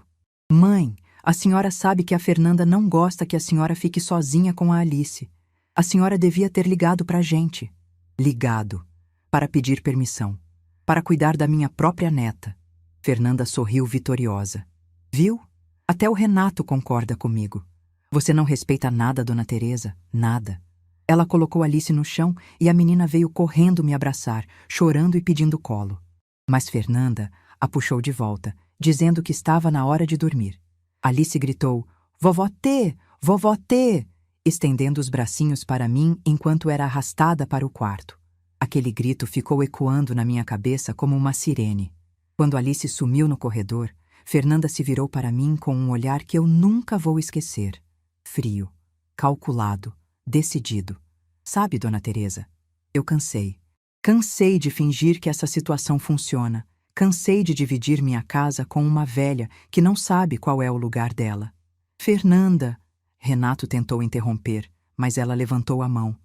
"Mãe, a senhora sabe que a Fernanda não gosta que a senhora fique sozinha com a Alice. A senhora devia ter ligado para a gente." Ligado. Para pedir permissão. Para cuidar da minha própria neta. Fernanda sorriu vitoriosa. "Viu? Até o Renato concorda comigo. Você não respeita nada, Dona Teresa, nada." Ela colocou Alice no chão e a menina veio correndo me abraçar, chorando e pedindo colo. Mas Fernanda a puxou de volta, dizendo que estava na hora de dormir. Alice gritou: Vovó T! Vovó T! Estendendo os bracinhos para mim enquanto era arrastada para o quarto. Aquele grito ficou ecoando na minha cabeça como uma sirene. Quando Alice sumiu no corredor, Fernanda se virou para mim com um olhar que eu nunca vou esquecer. Frio, calculado, decidido. Sabe, Dona Teresa, eu cansei. Cansei de fingir que essa situação funciona. Cansei de dividir minha casa com uma velha que não sabe qual é o lugar dela. Fernanda! Renato tentou interromper, mas ela levantou a mão.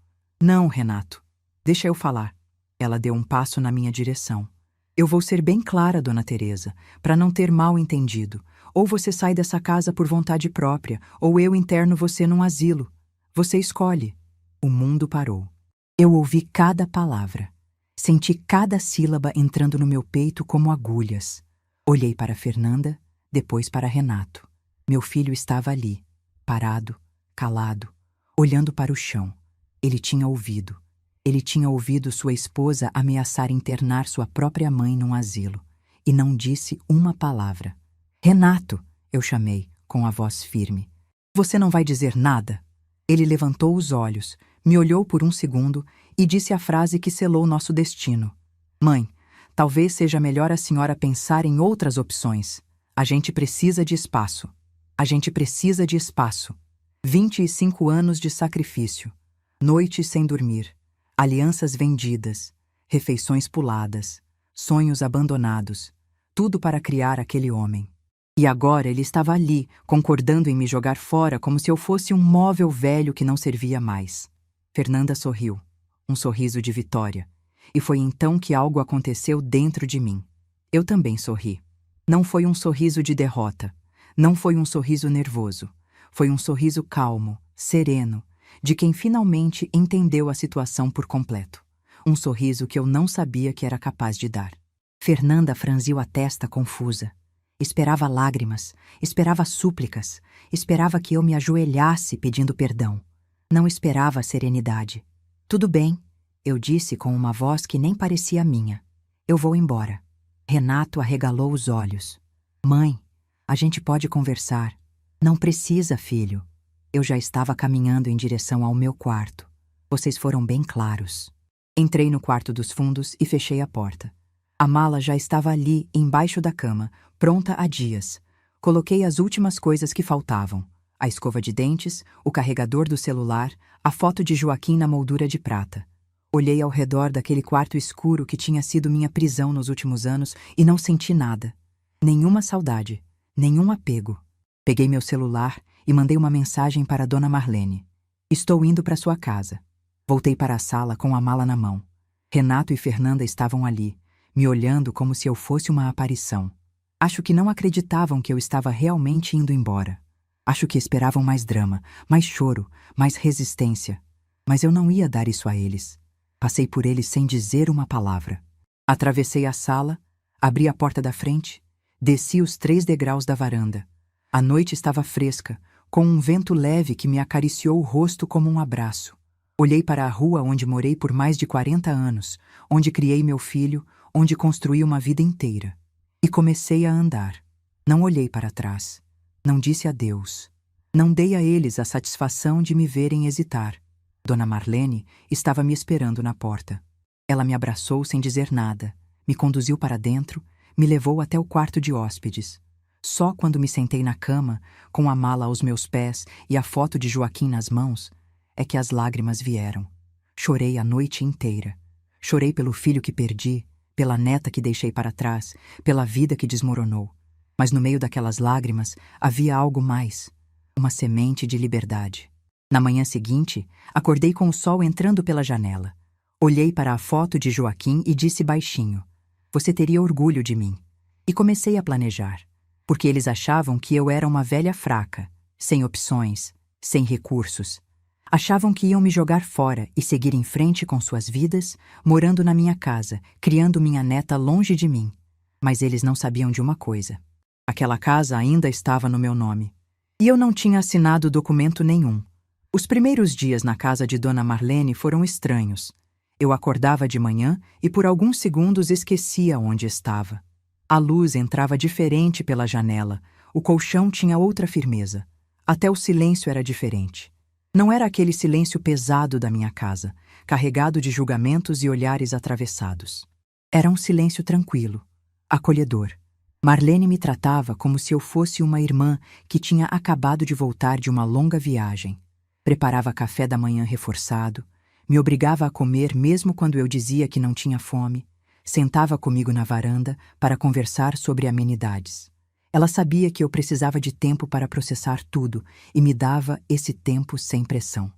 Não, Renato. Deixa eu falar. Ela deu um passo na minha direção. Eu vou ser bem clara, Dona Teresa, para não ter mal entendido. Ou você sai dessa casa por vontade própria, ou eu interno você num asilo. Você escolhe. O mundo parou. Eu ouvi cada palavra. Senti cada sílaba entrando no meu peito como agulhas. Olhei para Fernanda, depois para Renato. Meu filho estava ali, parado, calado, olhando para o chão. Ele tinha ouvido. Ele tinha ouvido sua esposa ameaçar internar sua própria mãe num asilo. E não disse uma palavra. Renato, eu chamei, com a voz firme. Você não vai dizer nada? Ele levantou os olhos, me olhou por um segundo e disse a frase que selou nosso destino. Mãe, talvez seja melhor a senhora pensar em outras opções. A gente precisa de espaço. A gente precisa de espaço. 25 anos de sacrifício. Noites sem dormir. Alianças vendidas. Refeições puladas. Sonhos abandonados. Tudo para criar aquele homem. E agora ele estava ali, concordando em me jogar fora como se eu fosse um móvel velho que não servia mais. Fernanda sorriu. Um sorriso de vitória. E foi então que algo aconteceu dentro de mim. Eu também sorri. Não foi um sorriso de derrota. Não foi um sorriso nervoso. Foi um sorriso calmo, sereno, de quem finalmente entendeu a situação por completo. Um sorriso que eu não sabia que era capaz de dar. Fernanda franziu a testa confusa. Esperava lágrimas, esperava súplicas, esperava que eu me ajoelhasse pedindo perdão. Não esperava serenidade. Tudo bem, eu disse com uma voz que nem parecia minha. Eu vou embora. Renato arregalou os olhos. Mãe, a gente pode conversar. Não precisa, filho. Eu já estava caminhando em direção ao meu quarto. Vocês foram bem claros. Entrei no quarto dos fundos e fechei a porta. A mala já estava ali, embaixo da cama, pronta há dias. Coloquei as últimas coisas que faltavam. A escova de dentes, o carregador do celular, a foto de Joaquim na moldura de prata. Olhei ao redor daquele quarto escuro que tinha sido minha prisão nos últimos anos e não senti nada. Nenhuma saudade, nenhum apego. Peguei meu celular e mandei uma mensagem para Dona Marlene. Estou indo para sua casa. Voltei para a sala com a mala na mão. Renato e Fernanda estavam ali, me olhando como se eu fosse uma aparição. Acho que não acreditavam que eu estava realmente indo embora. Acho que esperavam mais drama, mais choro, mais resistência. Mas eu não ia dar isso a eles. Passei por eles sem dizer uma palavra. Atravessei a sala, abri a porta da frente, desci os 3 degraus da varanda. A noite estava fresca, com um vento leve que me acariciou o rosto como um abraço. Olhei para a rua onde morei por mais de 40 anos, onde criei meu filho, onde construí uma vida inteira. E comecei a andar. Não olhei para trás. Não disse adeus. Não dei a eles a satisfação de me verem hesitar. Dona Marlene estava me esperando na porta. Ela me abraçou sem dizer nada, me conduziu para dentro, me levou até o quarto de hóspedes. Só quando me sentei na cama, com a mala aos meus pés e a foto de Joaquim nas mãos, é que as lágrimas vieram. Chorei a noite inteira. Chorei pelo filho que perdi, pela neta que deixei para trás, pela vida que desmoronou. Mas no meio daquelas lágrimas havia algo mais, uma semente de liberdade. Na manhã seguinte, acordei com o sol entrando pela janela. Olhei para a foto de Joaquim e disse baixinho: "Você teria orgulho de mim." E comecei a planejar, porque eles achavam que eu era uma velha fraca, sem opções, sem recursos. Achavam que iam me jogar fora e seguir em frente com suas vidas, morando na minha casa, criando minha neta longe de mim. Mas eles não sabiam de uma coisa. Aquela casa ainda estava no meu nome. E eu não tinha assinado documento nenhum. Os primeiros dias na casa de Dona Marlene foram estranhos. Eu acordava de manhã e por alguns segundos esquecia onde estava. A luz entrava diferente pela janela, o colchão tinha outra firmeza. Até o silêncio era diferente. Não era aquele silêncio pesado da minha casa, carregado de julgamentos e olhares atravessados. Era um silêncio tranquilo, acolhedor. Marlene me tratava como se eu fosse uma irmã que tinha acabado de voltar de uma longa viagem. Preparava café da manhã reforçado, me obrigava a comer mesmo quando eu dizia que não tinha fome, sentava comigo na varanda para conversar sobre amenidades. Ela sabia que eu precisava de tempo para processar tudo e me dava esse tempo sem pressão.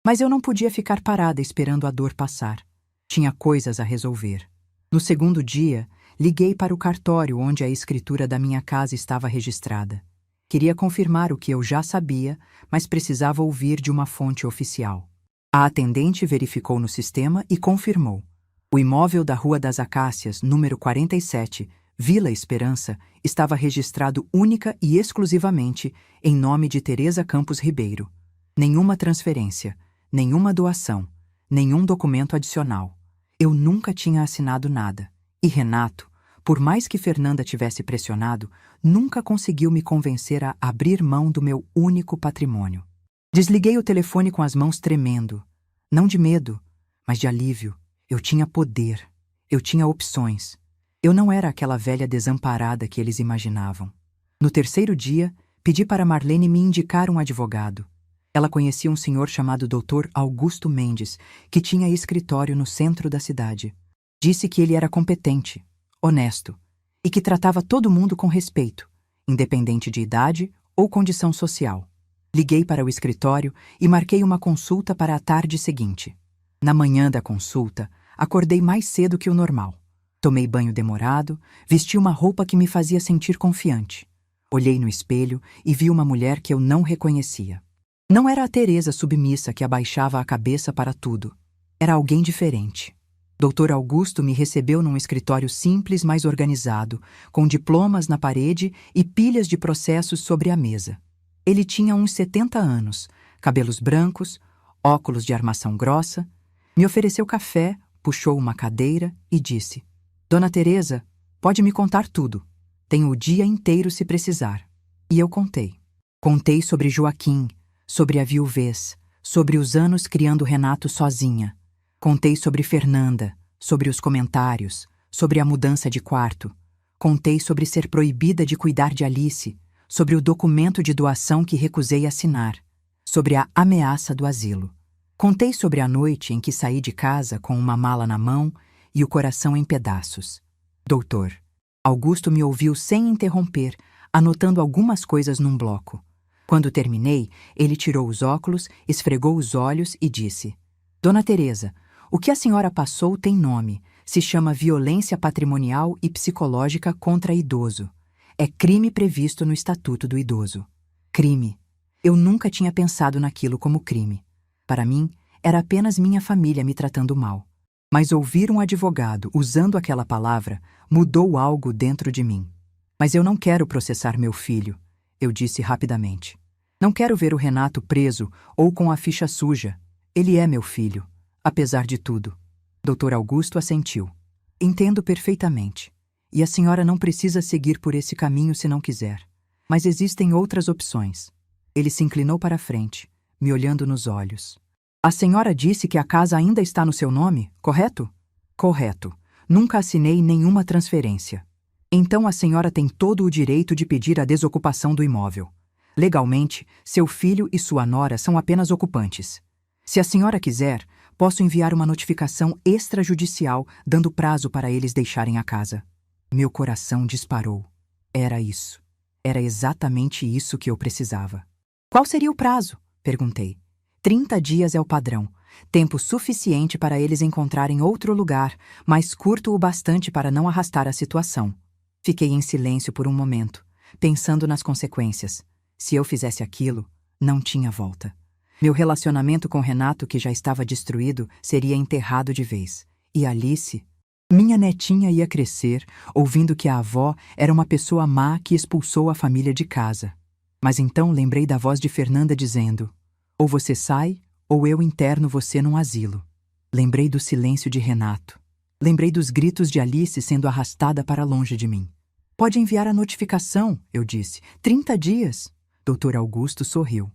Mas eu não podia ficar parada esperando a dor passar. Tinha coisas a resolver. No segundo dia, liguei para o cartório onde a escritura da minha casa estava registrada. Queria confirmar o que eu já sabia, mas precisava ouvir de uma fonte oficial. A atendente verificou no sistema e confirmou. O imóvel da Rua das Acácias, número 47, Vila Esperança, estava registrado única e exclusivamente em nome de Teresa Campos Ribeiro. Nenhuma transferência, nenhuma doação, nenhum documento adicional. Eu nunca tinha assinado nada. E Renato, por mais que Fernanda tivesse pressionado, nunca conseguiu me convencer a abrir mão do meu único patrimônio. Desliguei o telefone com as mãos tremendo. Não de medo, mas de alívio. Eu tinha poder. Eu tinha opções. Eu não era aquela velha desamparada que eles imaginavam. No terceiro dia, pedi para Marlene me indicar um advogado. Ela conhecia um senhor chamado Dr. Augusto Mendes, que tinha escritório no centro da cidade. Disse que ele era competente, honesto, e que tratava todo mundo com respeito, independente de idade ou condição social. Liguei para o escritório e marquei uma consulta para a tarde seguinte. Na manhã da consulta, acordei mais cedo que o normal. Tomei banho demorado, vesti uma roupa que me fazia sentir confiante. Olhei no espelho e vi uma mulher que eu não reconhecia. Não era a Teresa submissa que abaixava a cabeça para tudo. Era alguém diferente. Dr. Augusto me recebeu num escritório simples, mas organizado, com diplomas na parede e pilhas de processos sobre a mesa. Ele tinha uns 70 anos, cabelos brancos, óculos de armação grossa, me ofereceu café, puxou uma cadeira e disse: Dona Teresa, pode me contar tudo. Tenho o dia inteiro se precisar. E eu contei. Contei sobre Joaquim, sobre a viuvez, sobre os anos criando Renato sozinha. Contei sobre Fernanda, sobre os comentários, sobre a mudança de quarto. Contei sobre ser proibida de cuidar de Alice, sobre o documento de doação que recusei assinar, sobre a ameaça do asilo. Contei sobre a noite em que saí de casa com uma mala na mão e o coração em pedaços. Doutor, Augusto me ouviu sem interromper, anotando algumas coisas num bloco. Quando terminei, ele tirou os óculos, esfregou os olhos e disse: Dona Teresa, o que a senhora passou tem nome. Se chama violência patrimonial e psicológica contra idoso. É crime previsto no Estatuto do Idoso. Crime. Eu nunca tinha pensado naquilo como crime. Para mim, era apenas minha família me tratando mal. Mas ouvir um advogado usando aquela palavra mudou algo dentro de mim. Mas eu não quero processar meu filho, eu disse rapidamente. Não quero ver o Renato preso ou com a ficha suja. Ele é meu filho, apesar de tudo. Dr. Augusto assentiu. Entendo perfeitamente. E a senhora não precisa seguir por esse caminho se não quiser. Mas existem outras opções. Ele se inclinou para a frente, me olhando nos olhos. A senhora disse que a casa ainda está no seu nome, correto? Correto. Nunca assinei nenhuma transferência. Então a senhora tem todo o direito de pedir a desocupação do imóvel. Legalmente, seu filho e sua nora são apenas ocupantes. Se a senhora quiser, posso enviar uma notificação extrajudicial dando prazo para eles deixarem a casa. Meu coração disparou. Era isso. Era exatamente isso que eu precisava. Qual seria o prazo? Perguntei. 30 dias é o padrão. Tempo suficiente para eles encontrarem outro lugar, mas curto o bastante para não arrastar a situação. Fiquei em silêncio por um momento, pensando nas consequências. Se eu fizesse aquilo, não tinha volta. Meu relacionamento com Renato, que já estava destruído, seria enterrado de vez. E Alice? Minha netinha ia crescer, ouvindo que a avó era uma pessoa má que expulsou a família de casa. Mas então lembrei da voz de Fernanda dizendo: ou você sai, ou eu interno você num asilo. Lembrei do silêncio de Renato. Lembrei dos gritos de Alice sendo arrastada para longe de mim. Pode enviar a notificação, eu disse. 30 dias. Dr. Augusto sorriu.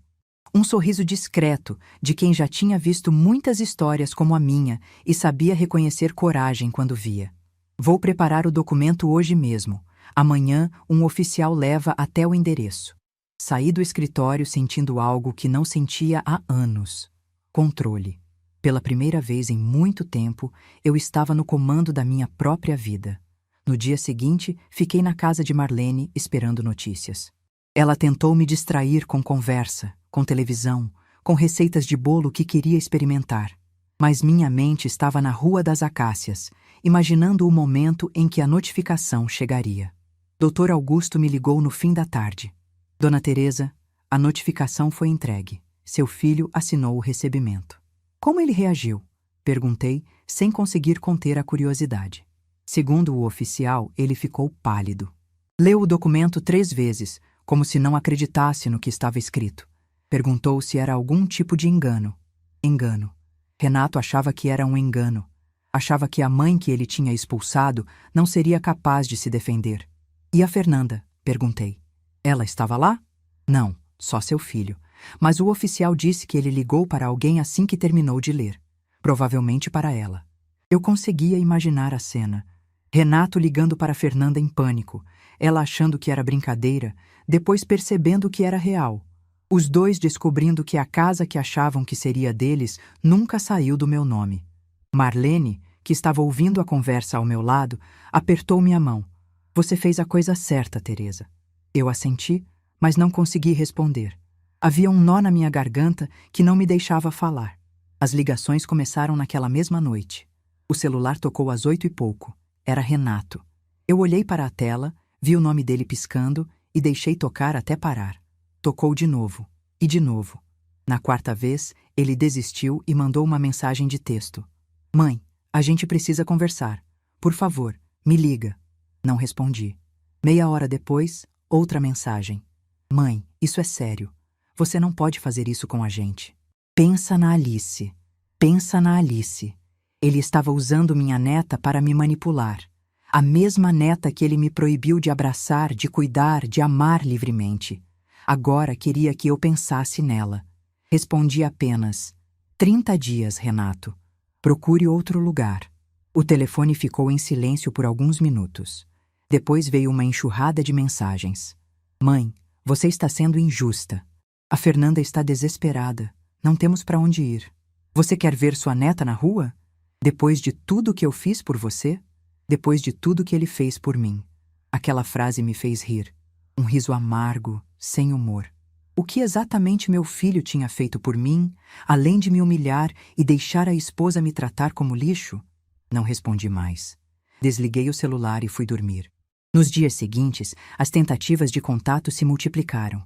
Um sorriso discreto, de quem já tinha visto muitas histórias como a minha e sabia reconhecer coragem quando via. Vou preparar o documento hoje mesmo. Amanhã, um oficial leva até o endereço. Saí do escritório sentindo algo que não sentia há anos. Controle. Pela primeira vez em muito tempo, eu estava no comando da minha própria vida. No dia seguinte, fiquei na casa de Marlene esperando notícias. Ela tentou me distrair com conversa, com televisão, com receitas de bolo que queria experimentar. Mas minha mente estava na Rua das Acácias, imaginando o momento em que a notificação chegaria. Dr. Augusto me ligou no fim da tarde. Dona Teresa, a notificação foi entregue. Seu filho assinou o recebimento. Como ele reagiu? Perguntei, sem conseguir conter a curiosidade. Segundo o oficial, ele ficou pálido. Leu o documento 3 vezes, como se não acreditasse no que estava escrito. Perguntou se era algum tipo de engano. Engano. Renato achava que era um engano. Achava que a mãe que ele tinha expulsado não seria capaz de se defender. E a Fernanda? Perguntei. Ela estava lá? Não, só seu filho. Mas o oficial disse que ele ligou para alguém assim que terminou de ler. Provavelmente para ela. Eu conseguia imaginar a cena. Renato ligando para Fernanda em pânico, ela achando que era brincadeira, depois percebendo que era real. Os dois descobrindo que a casa que achavam que seria deles nunca saiu do meu nome. Marlene, que estava ouvindo a conversa ao meu lado, apertou minha mão. Você fez a coisa certa, Teresa. Eu assenti, mas não consegui responder. Havia um nó na minha garganta que não me deixava falar. As ligações começaram naquela mesma noite. O celular tocou às 8 e pouco. Era Renato. Eu olhei para a tela, vi o nome dele piscando e deixei tocar até parar. Tocou de novo, e de novo. Na 4ª vez, ele desistiu e mandou uma mensagem de texto. Mãe, a gente precisa conversar. Por favor, me liga. Não respondi. Meia hora depois, outra mensagem. Mãe, isso é sério. Você não pode fazer isso com a gente. Pensa na Alice. Pensa na Alice. Ele estava usando minha neta para me manipular. A mesma neta que ele me proibiu de abraçar, de cuidar, de amar livremente. Agora queria que eu pensasse nela. Respondi apenas: 30 dias, Renato. Procure outro lugar. O telefone ficou em silêncio por alguns minutos. Depois veio uma enxurrada de mensagens. Mãe, você está sendo injusta. A Fernanda está desesperada. Não temos para onde ir. Você quer ver sua neta na rua? Depois de tudo que eu fiz por você? Depois de tudo que ele fez por mim. Aquela frase me fez rir. Um riso amargo, sem humor. O que exatamente meu filho tinha feito por mim, além de me humilhar e deixar a esposa me tratar como lixo? Não respondi mais. Desliguei o celular e fui dormir. Nos dias seguintes, as tentativas de contato se multiplicaram.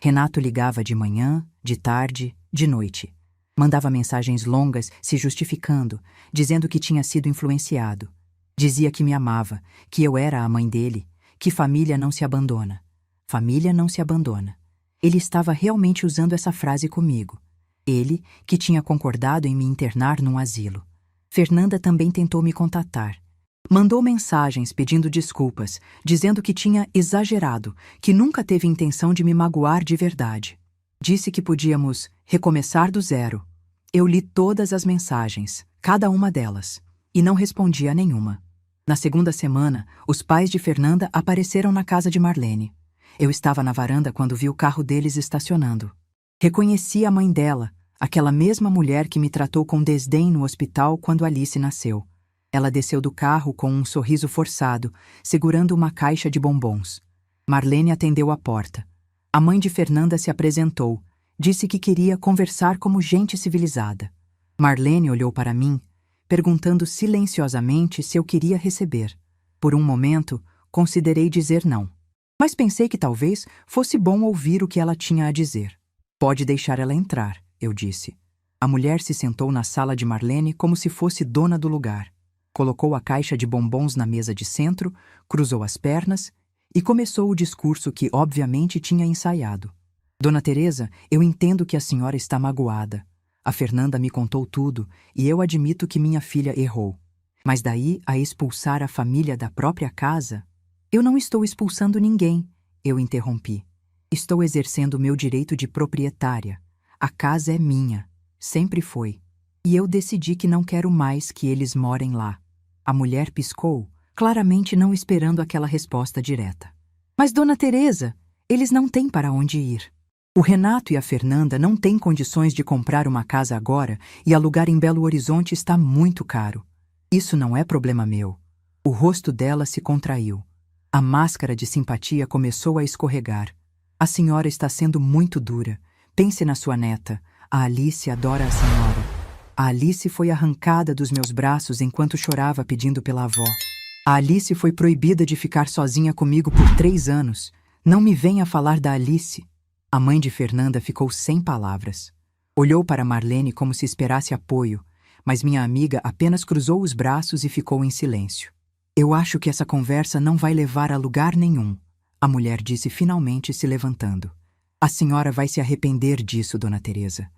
Renato ligava de manhã, de tarde, de noite. Mandava mensagens longas se justificando, dizendo que tinha sido influenciado. Dizia que me amava, que eu era a mãe dele, que família não se abandona. Família não se abandona. Ele estava realmente usando essa frase comigo. Ele, que tinha concordado em me internar num asilo. Fernanda também tentou me contatar. Mandou mensagens pedindo desculpas, dizendo que tinha exagerado, que nunca teve intenção de me magoar de verdade. Disse que podíamos recomeçar do zero. Eu li todas as mensagens, cada uma delas, e não respondi a nenhuma. Na segunda semana, os pais de Fernanda apareceram na casa de Marlene. Eu estava na varanda quando vi o carro deles estacionando. Reconheci a mãe dela, aquela mesma mulher que me tratou com desdém no hospital quando Alice nasceu. Ela desceu do carro com um sorriso forçado, segurando uma caixa de bombons. Marlene atendeu a porta. A mãe de Fernanda se apresentou. Disse que queria conversar como gente civilizada. Marlene olhou para mim, perguntando silenciosamente se eu queria receber. Por um momento, considerei dizer não. Mas pensei que talvez fosse bom ouvir o que ela tinha a dizer. Pode deixar ela entrar, eu disse. A mulher se sentou na sala de Marlene como se fosse dona do lugar. Colocou a caixa de bombons na mesa de centro, cruzou as pernas e começou o discurso que obviamente tinha ensaiado. Dona Teresa, eu entendo que a senhora está magoada. A Fernanda me contou tudo e eu admito que minha filha errou. Mas daí a expulsar a família da própria casa? Eu não estou expulsando ninguém, eu interrompi. Estou exercendo o meu direito de proprietária. A casa é minha. Sempre foi. E eu decidi que não quero mais que eles morem lá. A mulher piscou, claramente não esperando aquela resposta direta. Mas, Dona Teresa, eles não têm para onde ir. O Renato e a Fernanda não têm condições de comprar uma casa agora e alugar em Belo Horizonte está muito caro. Isso não é problema meu. O rosto dela se contraiu. A máscara de simpatia começou a escorregar. A senhora está sendo muito dura. Pense na sua neta. A Alice adora a senhora. A Alice foi arrancada dos meus braços enquanto chorava pedindo pela avó. A Alice foi proibida de ficar sozinha comigo por 3 anos. Não me venha falar da Alice. A mãe de Fernanda ficou sem palavras. Olhou para Marlene como se esperasse apoio, mas minha amiga apenas cruzou os braços e ficou em silêncio. Eu acho que essa conversa não vai levar a lugar nenhum, a mulher disse finalmente se levantando. A senhora vai se arrepender disso, Dona Teresa.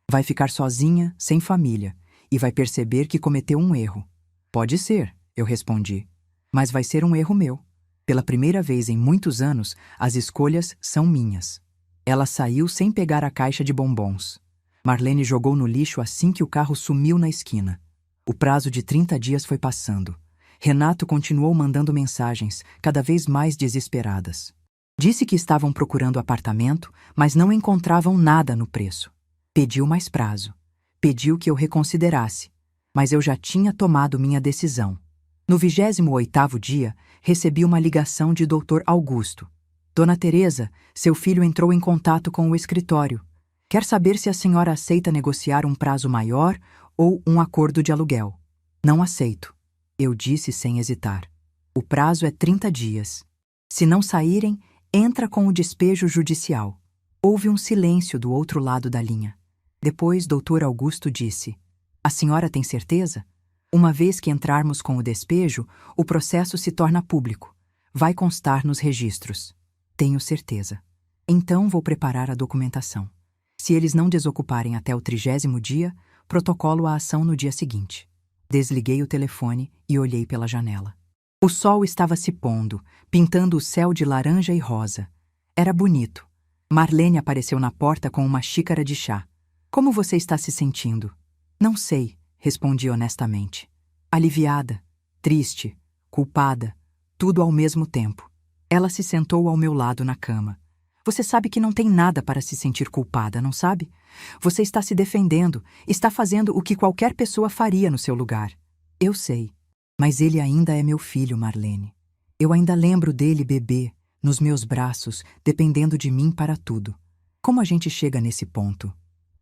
Vai ficar sozinha, sem família, e vai perceber que cometeu um erro. Pode ser, eu respondi. Mas vai ser um erro meu. Pela primeira vez em muitos anos, as escolhas são minhas. Ela saiu sem pegar a caixa de bombons. Marlene jogou no lixo assim que o carro sumiu na esquina. O prazo de 30 dias foi passando. Renato continuou mandando mensagens, cada vez mais desesperadas. Disse que estavam procurando apartamento, mas não encontravam nada no preço. Pediu mais prazo. Pediu que eu reconsiderasse, mas eu já tinha tomado minha decisão. No 28º dia, recebi uma ligação de Dr. Augusto. Dona Teresa, seu filho entrou em contato com o escritório. Quer saber se a senhora aceita negociar um prazo maior ou um acordo de aluguel. Não aceito, eu disse sem hesitar. O prazo é 30 dias. Se não saírem, entra com o despejo judicial. Houve um silêncio do outro lado da linha. Depois, Dr. Augusto disse: A senhora tem certeza? Uma vez que entrarmos com o despejo, o processo se torna público. Vai constar nos registros. Tenho certeza. Então vou preparar a documentação. Se eles não desocuparem até o 30º dia, protocolo a ação no dia seguinte. Desliguei o telefone e olhei pela janela. O sol estava se pondo, pintando o céu de laranja e rosa. Era bonito. Marlene apareceu na porta com uma xícara de chá. Como você está se sentindo? Não sei, respondi honestamente. Aliviada, triste, culpada, tudo ao mesmo tempo. Ela se sentou ao meu lado na cama. Você sabe que não tem nada para se sentir culpada, não sabe? Você está se defendendo, está fazendo o que qualquer pessoa faria no seu lugar. Eu sei, mas ele ainda é meu filho, Marlene. Eu ainda lembro dele bebê, nos meus braços, dependendo de mim para tudo. Como a gente chega nesse ponto?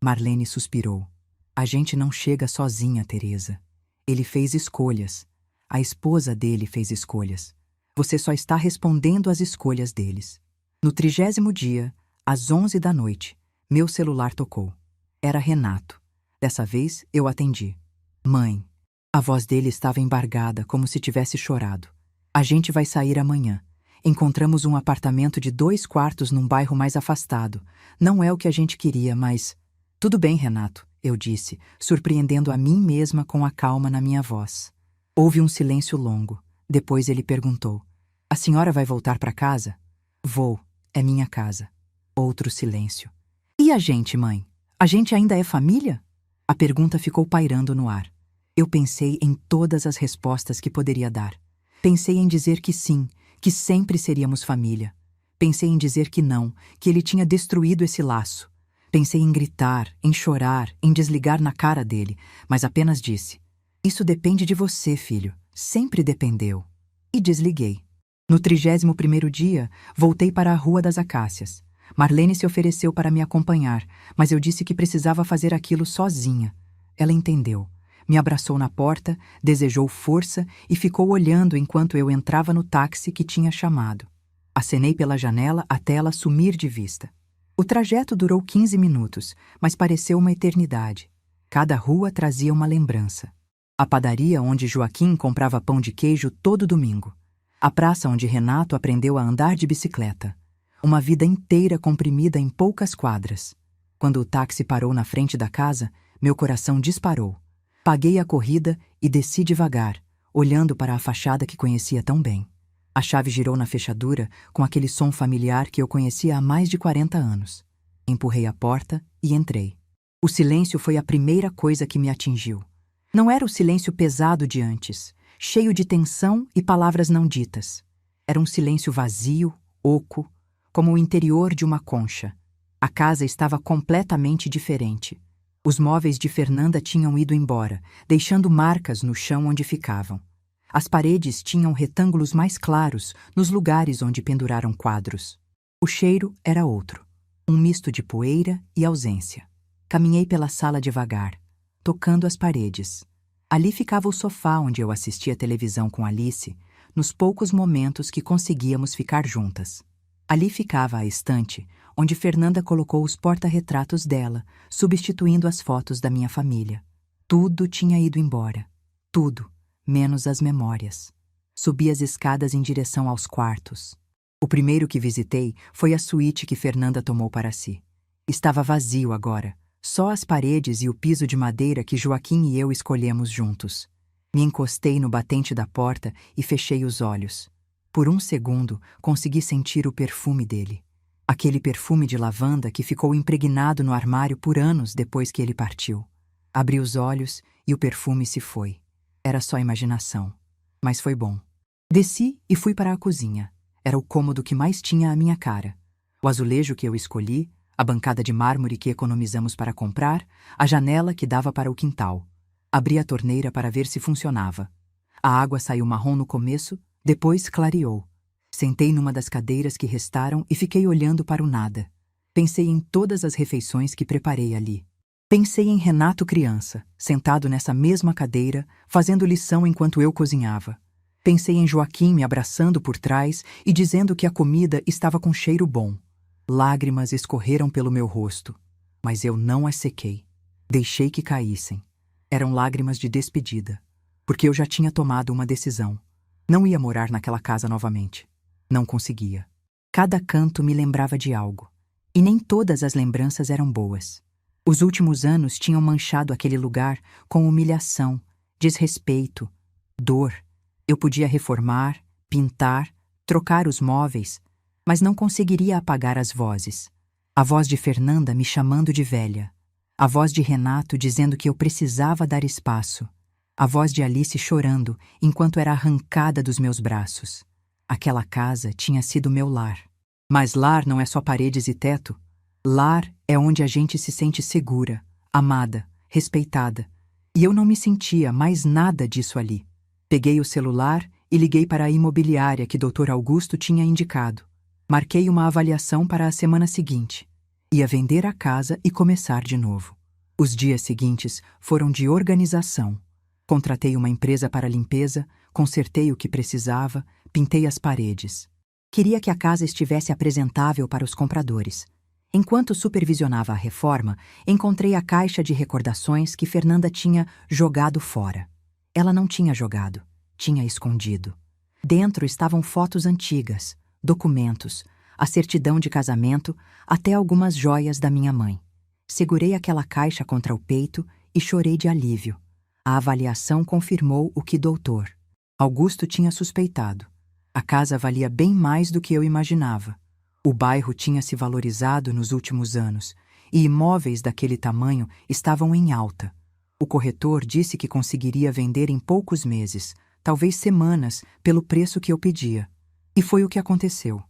Marlene suspirou. A gente não chega sozinha, Teresa. Ele fez escolhas. A esposa dele fez escolhas. Você só está respondendo às escolhas deles. No 30º dia, às 11 da noite, meu celular tocou. Era Renato. Dessa vez, eu atendi. Mãe. A voz dele estava embargada, como se tivesse chorado. A gente vai sair amanhã. Encontramos um apartamento de 2 quartos num bairro mais afastado. Não é o que a gente queria, mas... Tudo bem, Renato, eu disse, surpreendendo a mim mesma com a calma na minha voz. Houve um silêncio longo. Depois ele perguntou: A senhora vai voltar para casa? Vou. É minha casa. Outro silêncio. E a gente, mãe? A gente ainda é família? A pergunta ficou pairando no ar. Eu pensei em todas as respostas que poderia dar. Pensei em dizer que sim, que sempre seríamos família. Pensei em dizer que não, que ele tinha destruído esse laço. Pensei em gritar, em chorar, em desligar na cara dele, mas apenas disse: Isso depende de você, filho. Sempre dependeu. E desliguei. No 31º dia, voltei para a Rua das Acácias. Marlene se ofereceu para me acompanhar, mas eu disse que precisava fazer aquilo sozinha. Ela entendeu. Me abraçou na porta, desejou força e ficou olhando enquanto eu entrava no táxi que tinha chamado. Acenei pela janela até ela sumir de vista. O trajeto durou 15 minutos, mas pareceu uma eternidade. Cada rua trazia uma lembrança. A padaria onde Joaquim comprava pão de queijo todo domingo. A praça onde Renato aprendeu a andar de bicicleta. Uma vida inteira comprimida em poucas quadras. Quando o táxi parou na frente da casa, meu coração disparou. Paguei a corrida e desci devagar, olhando para a fachada que conhecia tão bem. A chave girou na fechadura com aquele som familiar que eu conhecia há mais de 40 anos. Empurrei a porta e entrei. O silêncio foi a primeira coisa que me atingiu. Não era o silêncio pesado de antes, cheio de tensão e palavras não ditas. Era um silêncio vazio, oco, como o interior de uma concha. A casa estava completamente diferente. Os móveis de Fernanda tinham ido embora, deixando marcas no chão onde ficavam. As paredes tinham retângulos mais claros nos lugares onde penduraram quadros. O cheiro era outro, um misto de poeira e ausência. Caminhei pela sala devagar, tocando as paredes. Ali ficava o sofá onde eu assistia televisão com Alice, nos poucos momentos que conseguíamos ficar juntas. Ali ficava a estante, onde Fernanda colocou os porta-retratos dela, substituindo as fotos da minha família. Tudo tinha ido embora. Tudo, menos as memórias. Subi as escadas em direção aos quartos. O primeiro que visitei foi a suíte que Fernanda tomou para si. Estava vazio agora, só as paredes e o piso de madeira que Joaquim e eu escolhemos juntos. Me encostei no batente da porta e fechei os olhos. Por um segundo, consegui sentir o perfume dele. Aquele perfume de lavanda que ficou impregnado no armário por anos depois que ele partiu. Abri os olhos e o perfume se foi. Era só imaginação. Mas foi bom. Desci e fui para a cozinha. Era o cômodo que mais tinha a minha cara. O azulejo que eu escolhi, a bancada de mármore que economizamos para comprar, a janela que dava para o quintal. Abri a torneira para ver se funcionava. A água saiu marrom no começo, depois clareou. Sentei numa das cadeiras que restaram e fiquei olhando para o nada. Pensei em todas as refeições que preparei ali. Pensei em Renato criança, sentado nessa mesma cadeira, fazendo lição enquanto eu cozinhava. Pensei em Joaquim me abraçando por trás e dizendo que a comida estava com cheiro bom. Lágrimas escorreram pelo meu rosto, mas eu não as sequei. Deixei que caíssem. Eram lágrimas de despedida, porque eu já tinha tomado uma decisão. Não ia morar naquela casa novamente. Não conseguia. Cada canto me lembrava de algo, e nem todas as lembranças eram boas. Os últimos anos tinham manchado aquele lugar com humilhação, desrespeito, dor. Eu podia reformar, pintar, trocar os móveis, mas não conseguiria apagar as vozes. A voz de Fernanda me chamando de velha. A voz de Renato dizendo que eu precisava dar espaço. A voz de Alice chorando enquanto era arrancada dos meus braços. Aquela casa tinha sido meu lar. Mas lar não é só paredes e teto. Lar é onde a gente se sente segura, amada, respeitada. E eu não me sentia mais nada disso ali. Peguei o celular e liguei para a imobiliária que Dr. Augusto tinha indicado. Marquei uma avaliação para a semana seguinte. Ia vender a casa e começar de novo. Os dias seguintes foram de organização. Contratei uma empresa para limpeza, consertei o que precisava, pintei as paredes. Queria que a casa estivesse apresentável para os compradores. Enquanto supervisionava a reforma, encontrei a caixa de recordações que Fernanda tinha jogado fora. Ela não tinha jogado, tinha escondido. Dentro estavam fotos antigas, documentos, a certidão de casamento, até algumas joias da minha mãe. Segurei aquela caixa contra o peito e chorei de alívio. A avaliação confirmou o que Dr. Augusto tinha suspeitado. A casa valia bem mais do que eu imaginava. O bairro tinha se valorizado nos últimos anos e imóveis daquele tamanho estavam em alta. O corretor disse que conseguiria vender em poucos meses, talvez semanas, pelo preço que eu pedia. E foi o que aconteceu.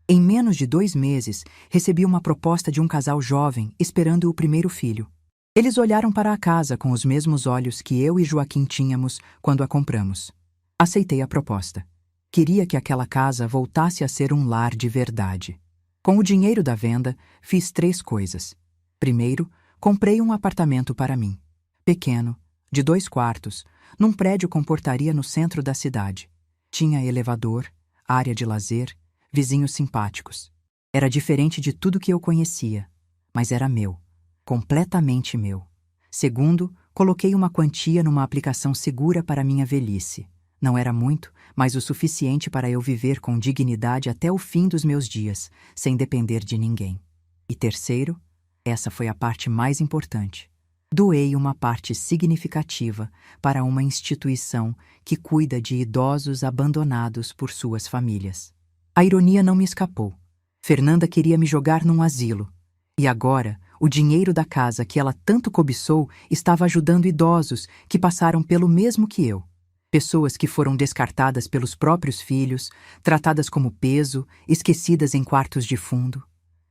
Em menos de 2 meses, recebi uma proposta de um casal jovem esperando o primeiro filho. Eles olharam para a casa com os mesmos olhos que eu e Joaquim tínhamos quando a compramos. Aceitei a proposta. Queria que aquela casa voltasse a ser um lar de verdade. Com o dinheiro da venda, fiz 3 coisas. Primeiro, comprei um apartamento para mim. Pequeno, de 2 quartos, num prédio com portaria no centro da cidade. Tinha elevador, área de lazer, vizinhos simpáticos. Era diferente de tudo que eu conhecia, mas era meu, completamente meu. Segundo, coloquei uma quantia numa aplicação segura para minha velhice. Não era muito, mas o suficiente para eu viver com dignidade até o fim dos meus dias, sem depender de ninguém. E terceiro, essa foi a parte mais importante. Doei uma parte significativa para uma instituição que cuida de idosos abandonados por suas famílias. A ironia não me escapou. Fernanda queria me jogar num asilo. E agora, o dinheiro da casa que ela tanto cobiçou estava ajudando idosos que passaram pelo mesmo que eu. Pessoas que foram descartadas pelos próprios filhos, tratadas como peso, esquecidas em quartos de fundo.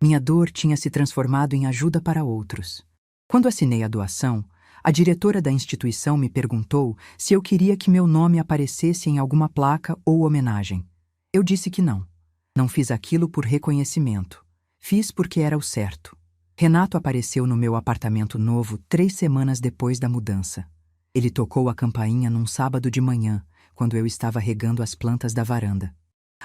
Minha dor tinha se transformado em ajuda para outros. Quando assinei a doação, a diretora da instituição me perguntou se eu queria que meu nome aparecesse em alguma placa ou homenagem. Eu disse que não. Não fiz aquilo por reconhecimento. Fiz porque era o certo. Renato apareceu no meu apartamento novo 3 semanas depois da mudança. Ele tocou a campainha num sábado de manhã, quando eu estava regando as plantas da varanda.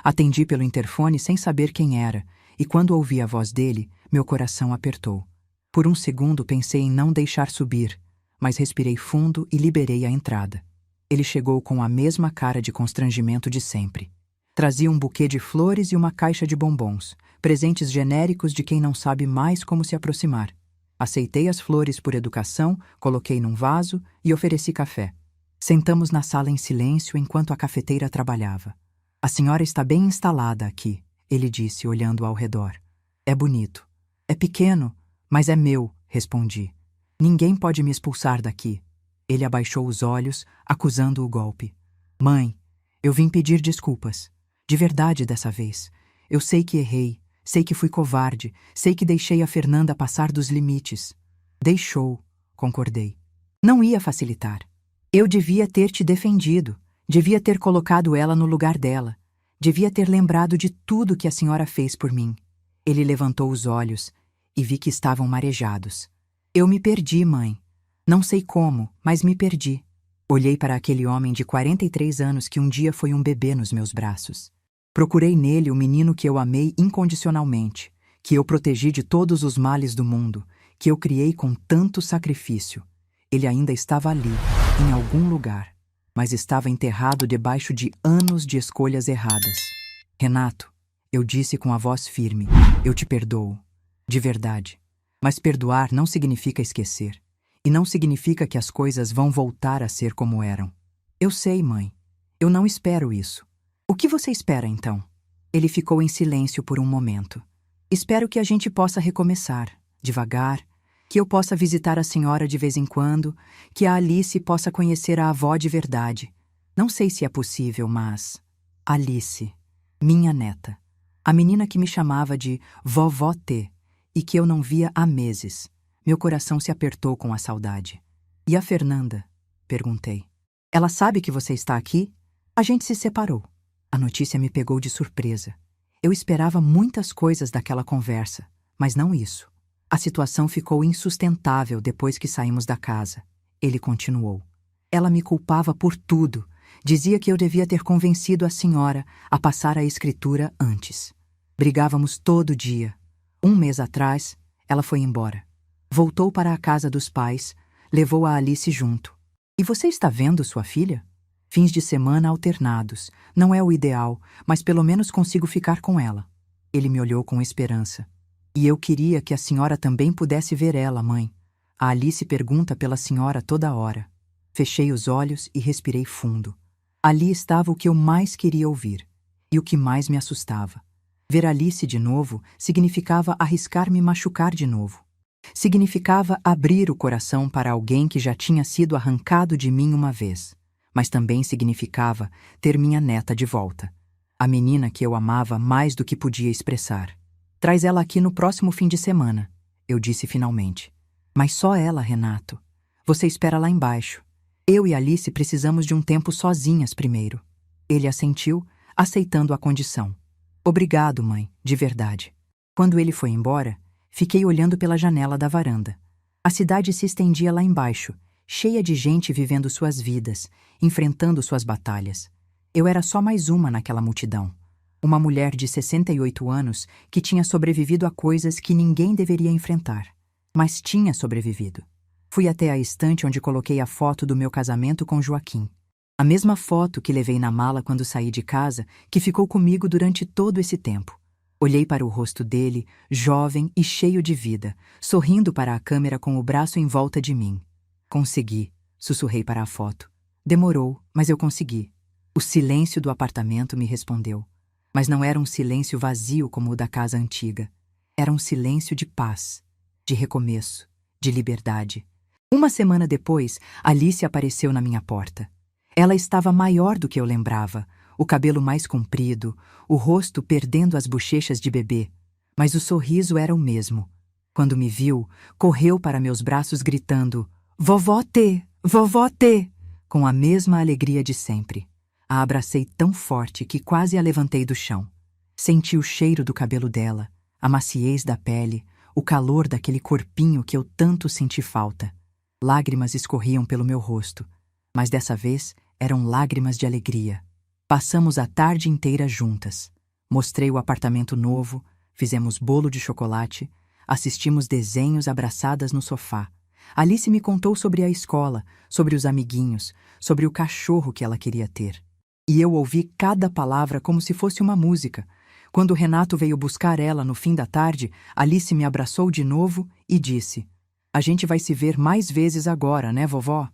Atendi pelo interfone sem saber quem era, e quando ouvi a voz dele, meu coração apertou. Por um segundo pensei em não deixar subir, mas respirei fundo e liberei a entrada. Ele chegou com a mesma cara de constrangimento de sempre. Trazia um buquê de flores e uma caixa de bombons, presentes genéricos de quem não sabe mais como se aproximar. Aceitei as flores por educação, coloquei num vaso e ofereci café. Sentamos na sala em silêncio enquanto a cafeteira trabalhava. "A senhora está bem instalada aqui", ele disse, olhando ao redor. "É bonito. É pequeno, mas é meu", respondi. "Ninguém pode me expulsar daqui." Ele abaixou os olhos, acusando o golpe. "Mãe, eu vim pedir desculpas. De verdade dessa vez. Eu sei que errei, sei que fui covarde, sei que deixei a Fernanda passar dos limites." "Deixou", concordei. "Não ia facilitar. Eu devia ter te defendido, devia ter colocado ela no lugar dela, devia ter lembrado de tudo que a senhora fez por mim." Ele levantou os olhos e vi que estavam marejados. "Eu me perdi, mãe. Não sei como, mas me perdi." Olhei para aquele homem de 43 anos que um dia foi um bebê nos meus braços. Procurei nele o menino que eu amei incondicionalmente, que eu protegi de todos os males do mundo, que eu criei com tanto sacrifício. Ele ainda estava ali, em algum lugar, mas estava enterrado debaixo de anos de escolhas erradas. "Renato", eu disse com a voz firme, "eu te perdoo. De verdade. Mas perdoar não significa esquecer. E não significa que as coisas vão voltar a ser como eram." "Eu sei, mãe. Eu não espero isso." "O que você espera, então?" Ele ficou em silêncio por um momento. "Espero que a gente possa recomeçar, devagar, que eu possa visitar a senhora de vez em quando, que a Alice possa conhecer a avó de verdade. Não sei se é possível, mas... Alice, minha neta, a menina que me chamava de Vovó T e que eu não via há meses." Meu coração se apertou com a saudade. "E a Fernanda?" perguntei. "Ela sabe que você está aqui?" "A gente se separou." A notícia me pegou de surpresa. Eu esperava muitas coisas daquela conversa, mas não isso. A situação ficou insustentável depois que saímos da casa. Ele continuou. "Ela me culpava por tudo. Dizia que eu devia ter convencido a senhora a passar a escritura antes. Brigávamos todo dia. 1 mês atrás, ela foi embora. Voltou para a casa dos pais, levou a Alice junto. E você está vendo sua filha? Fins de semana alternados. Não é o ideal, mas pelo menos consigo ficar com ela." Ele me olhou com esperança. "E eu queria que a senhora também pudesse ver ela, mãe. A Alice pergunta pela senhora toda hora." Fechei os olhos e respirei fundo. Ali estava o que eu mais queria ouvir. E o que mais me assustava. Ver Alice de novo significava arriscar me machucar de novo. Significava abrir o coração para alguém que já tinha sido arrancado de mim uma vez. Mas também significava ter minha neta de volta. A menina que eu amava mais do que podia expressar. "Traz ela aqui no próximo fim de semana", eu disse finalmente. "Mas só ela, Renato. Você espera lá embaixo. Eu e Alice precisamos de um tempo sozinhas primeiro." Ele assentiu, aceitando a condição. "Obrigado, mãe, de verdade." Quando ele foi embora, fiquei olhando pela janela da varanda. A cidade se estendia lá embaixo, cheia de gente vivendo suas vidas, enfrentando suas batalhas. Eu era só mais uma naquela multidão. Uma mulher de 68 anos que tinha sobrevivido a coisas que ninguém deveria enfrentar. Mas tinha sobrevivido. Fui até a estante onde coloquei a foto do meu casamento com Joaquim. A mesma foto que levei na mala quando saí de casa, que ficou comigo durante todo esse tempo. Olhei para o rosto dele, jovem e cheio de vida, sorrindo para a câmera com o braço em volta de mim. Consegui, sussurrei para a foto. Demorou, mas eu consegui. O silêncio do apartamento me respondeu. Mas não era um silêncio vazio como o da casa antiga. Era um silêncio de paz, de recomeço, de liberdade. Uma semana depois, Alice apareceu na minha porta. Ela estava maior do que eu lembrava, o cabelo mais comprido, o rosto perdendo as bochechas de bebê. Mas o sorriso era o mesmo. Quando me viu, correu para meus braços gritando: Vovó T! Vovó T! Com a mesma alegria de sempre. A abracei tão forte que quase a levantei do chão. Senti o cheiro do cabelo dela, a maciez da pele, o calor daquele corpinho que eu tanto senti falta. Lágrimas escorriam pelo meu rosto, mas dessa vez eram lágrimas de alegria. Passamos a tarde inteira juntas. Mostrei o apartamento novo, fizemos bolo de chocolate, assistimos desenhos abraçadas no sofá. Alice me contou sobre a escola, sobre os amiguinhos, sobre o cachorro que ela queria ter. E eu ouvi cada palavra como se fosse uma música. Quando Renato veio buscar ela no fim da tarde, Alice me abraçou de novo e disse: A gente vai se ver mais vezes agora, né, vovó?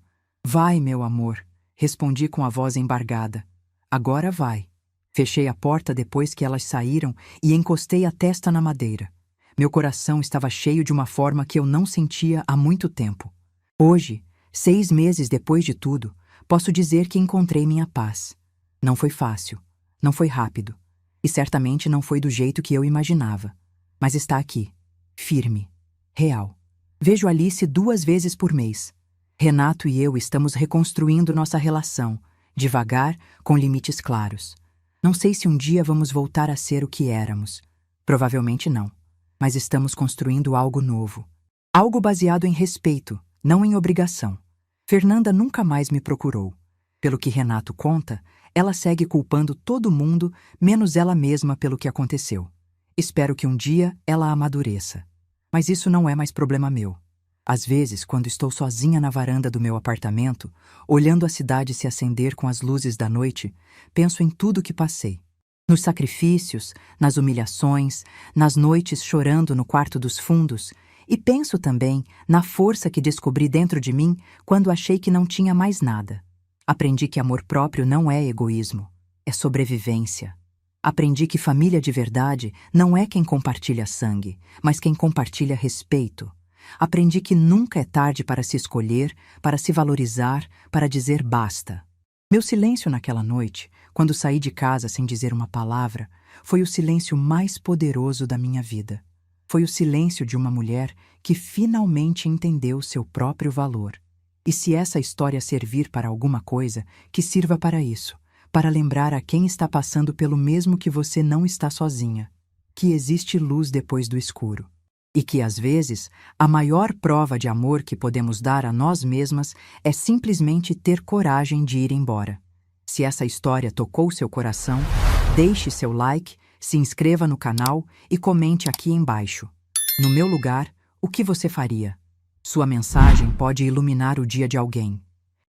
Vai, meu amor, respondi com a voz embargada. Agora vai. Fechei a porta depois que elas saíram e encostei a testa na madeira. Meu coração estava cheio de uma forma que eu não sentia há muito tempo. Hoje, 6 meses depois de tudo, posso dizer que encontrei minha paz. Não foi fácil, não foi rápido, e certamente não foi do jeito que eu imaginava. Mas está aqui, firme, real. Vejo Alice 2 vezes por mês. Renato e eu estamos reconstruindo nossa relação, devagar, com limites claros. Não sei se um dia vamos voltar a ser o que éramos. Provavelmente não. Mas estamos construindo algo novo. Algo baseado em respeito, não em obrigação. Fernanda nunca mais me procurou. Pelo que Renato conta, ela segue culpando todo mundo, menos ela mesma pelo que aconteceu. Espero que um dia ela amadureça. Mas isso não é mais problema meu. Às vezes, quando estou sozinha na varanda do meu apartamento, olhando a cidade se acender com as luzes da noite, penso em tudo que passei. Nos sacrifícios, nas humilhações, nas noites chorando no quarto dos fundos, e penso também na força que descobri dentro de mim quando achei que não tinha mais nada. Aprendi que amor próprio não é egoísmo, é sobrevivência. Aprendi que família de verdade não é quem compartilha sangue, mas quem compartilha respeito. Aprendi que nunca é tarde para se escolher, para se valorizar, para dizer basta. Meu silêncio naquela noite, quando saí de casa sem dizer uma palavra, foi o silêncio mais poderoso da minha vida. Foi o silêncio de uma mulher que finalmente entendeu seu próprio valor. E se essa história servir para alguma coisa, que sirva para isso, para lembrar a quem está passando pelo mesmo que você não está sozinha, que existe luz depois do escuro. E que, às vezes, a maior prova de amor que podemos dar a nós mesmas é simplesmente ter coragem de ir embora. Se essa história tocou seu coração, deixe seu like, se inscreva no canal e comente aqui embaixo. No meu lugar, o que você faria? Sua mensagem pode iluminar o dia de alguém.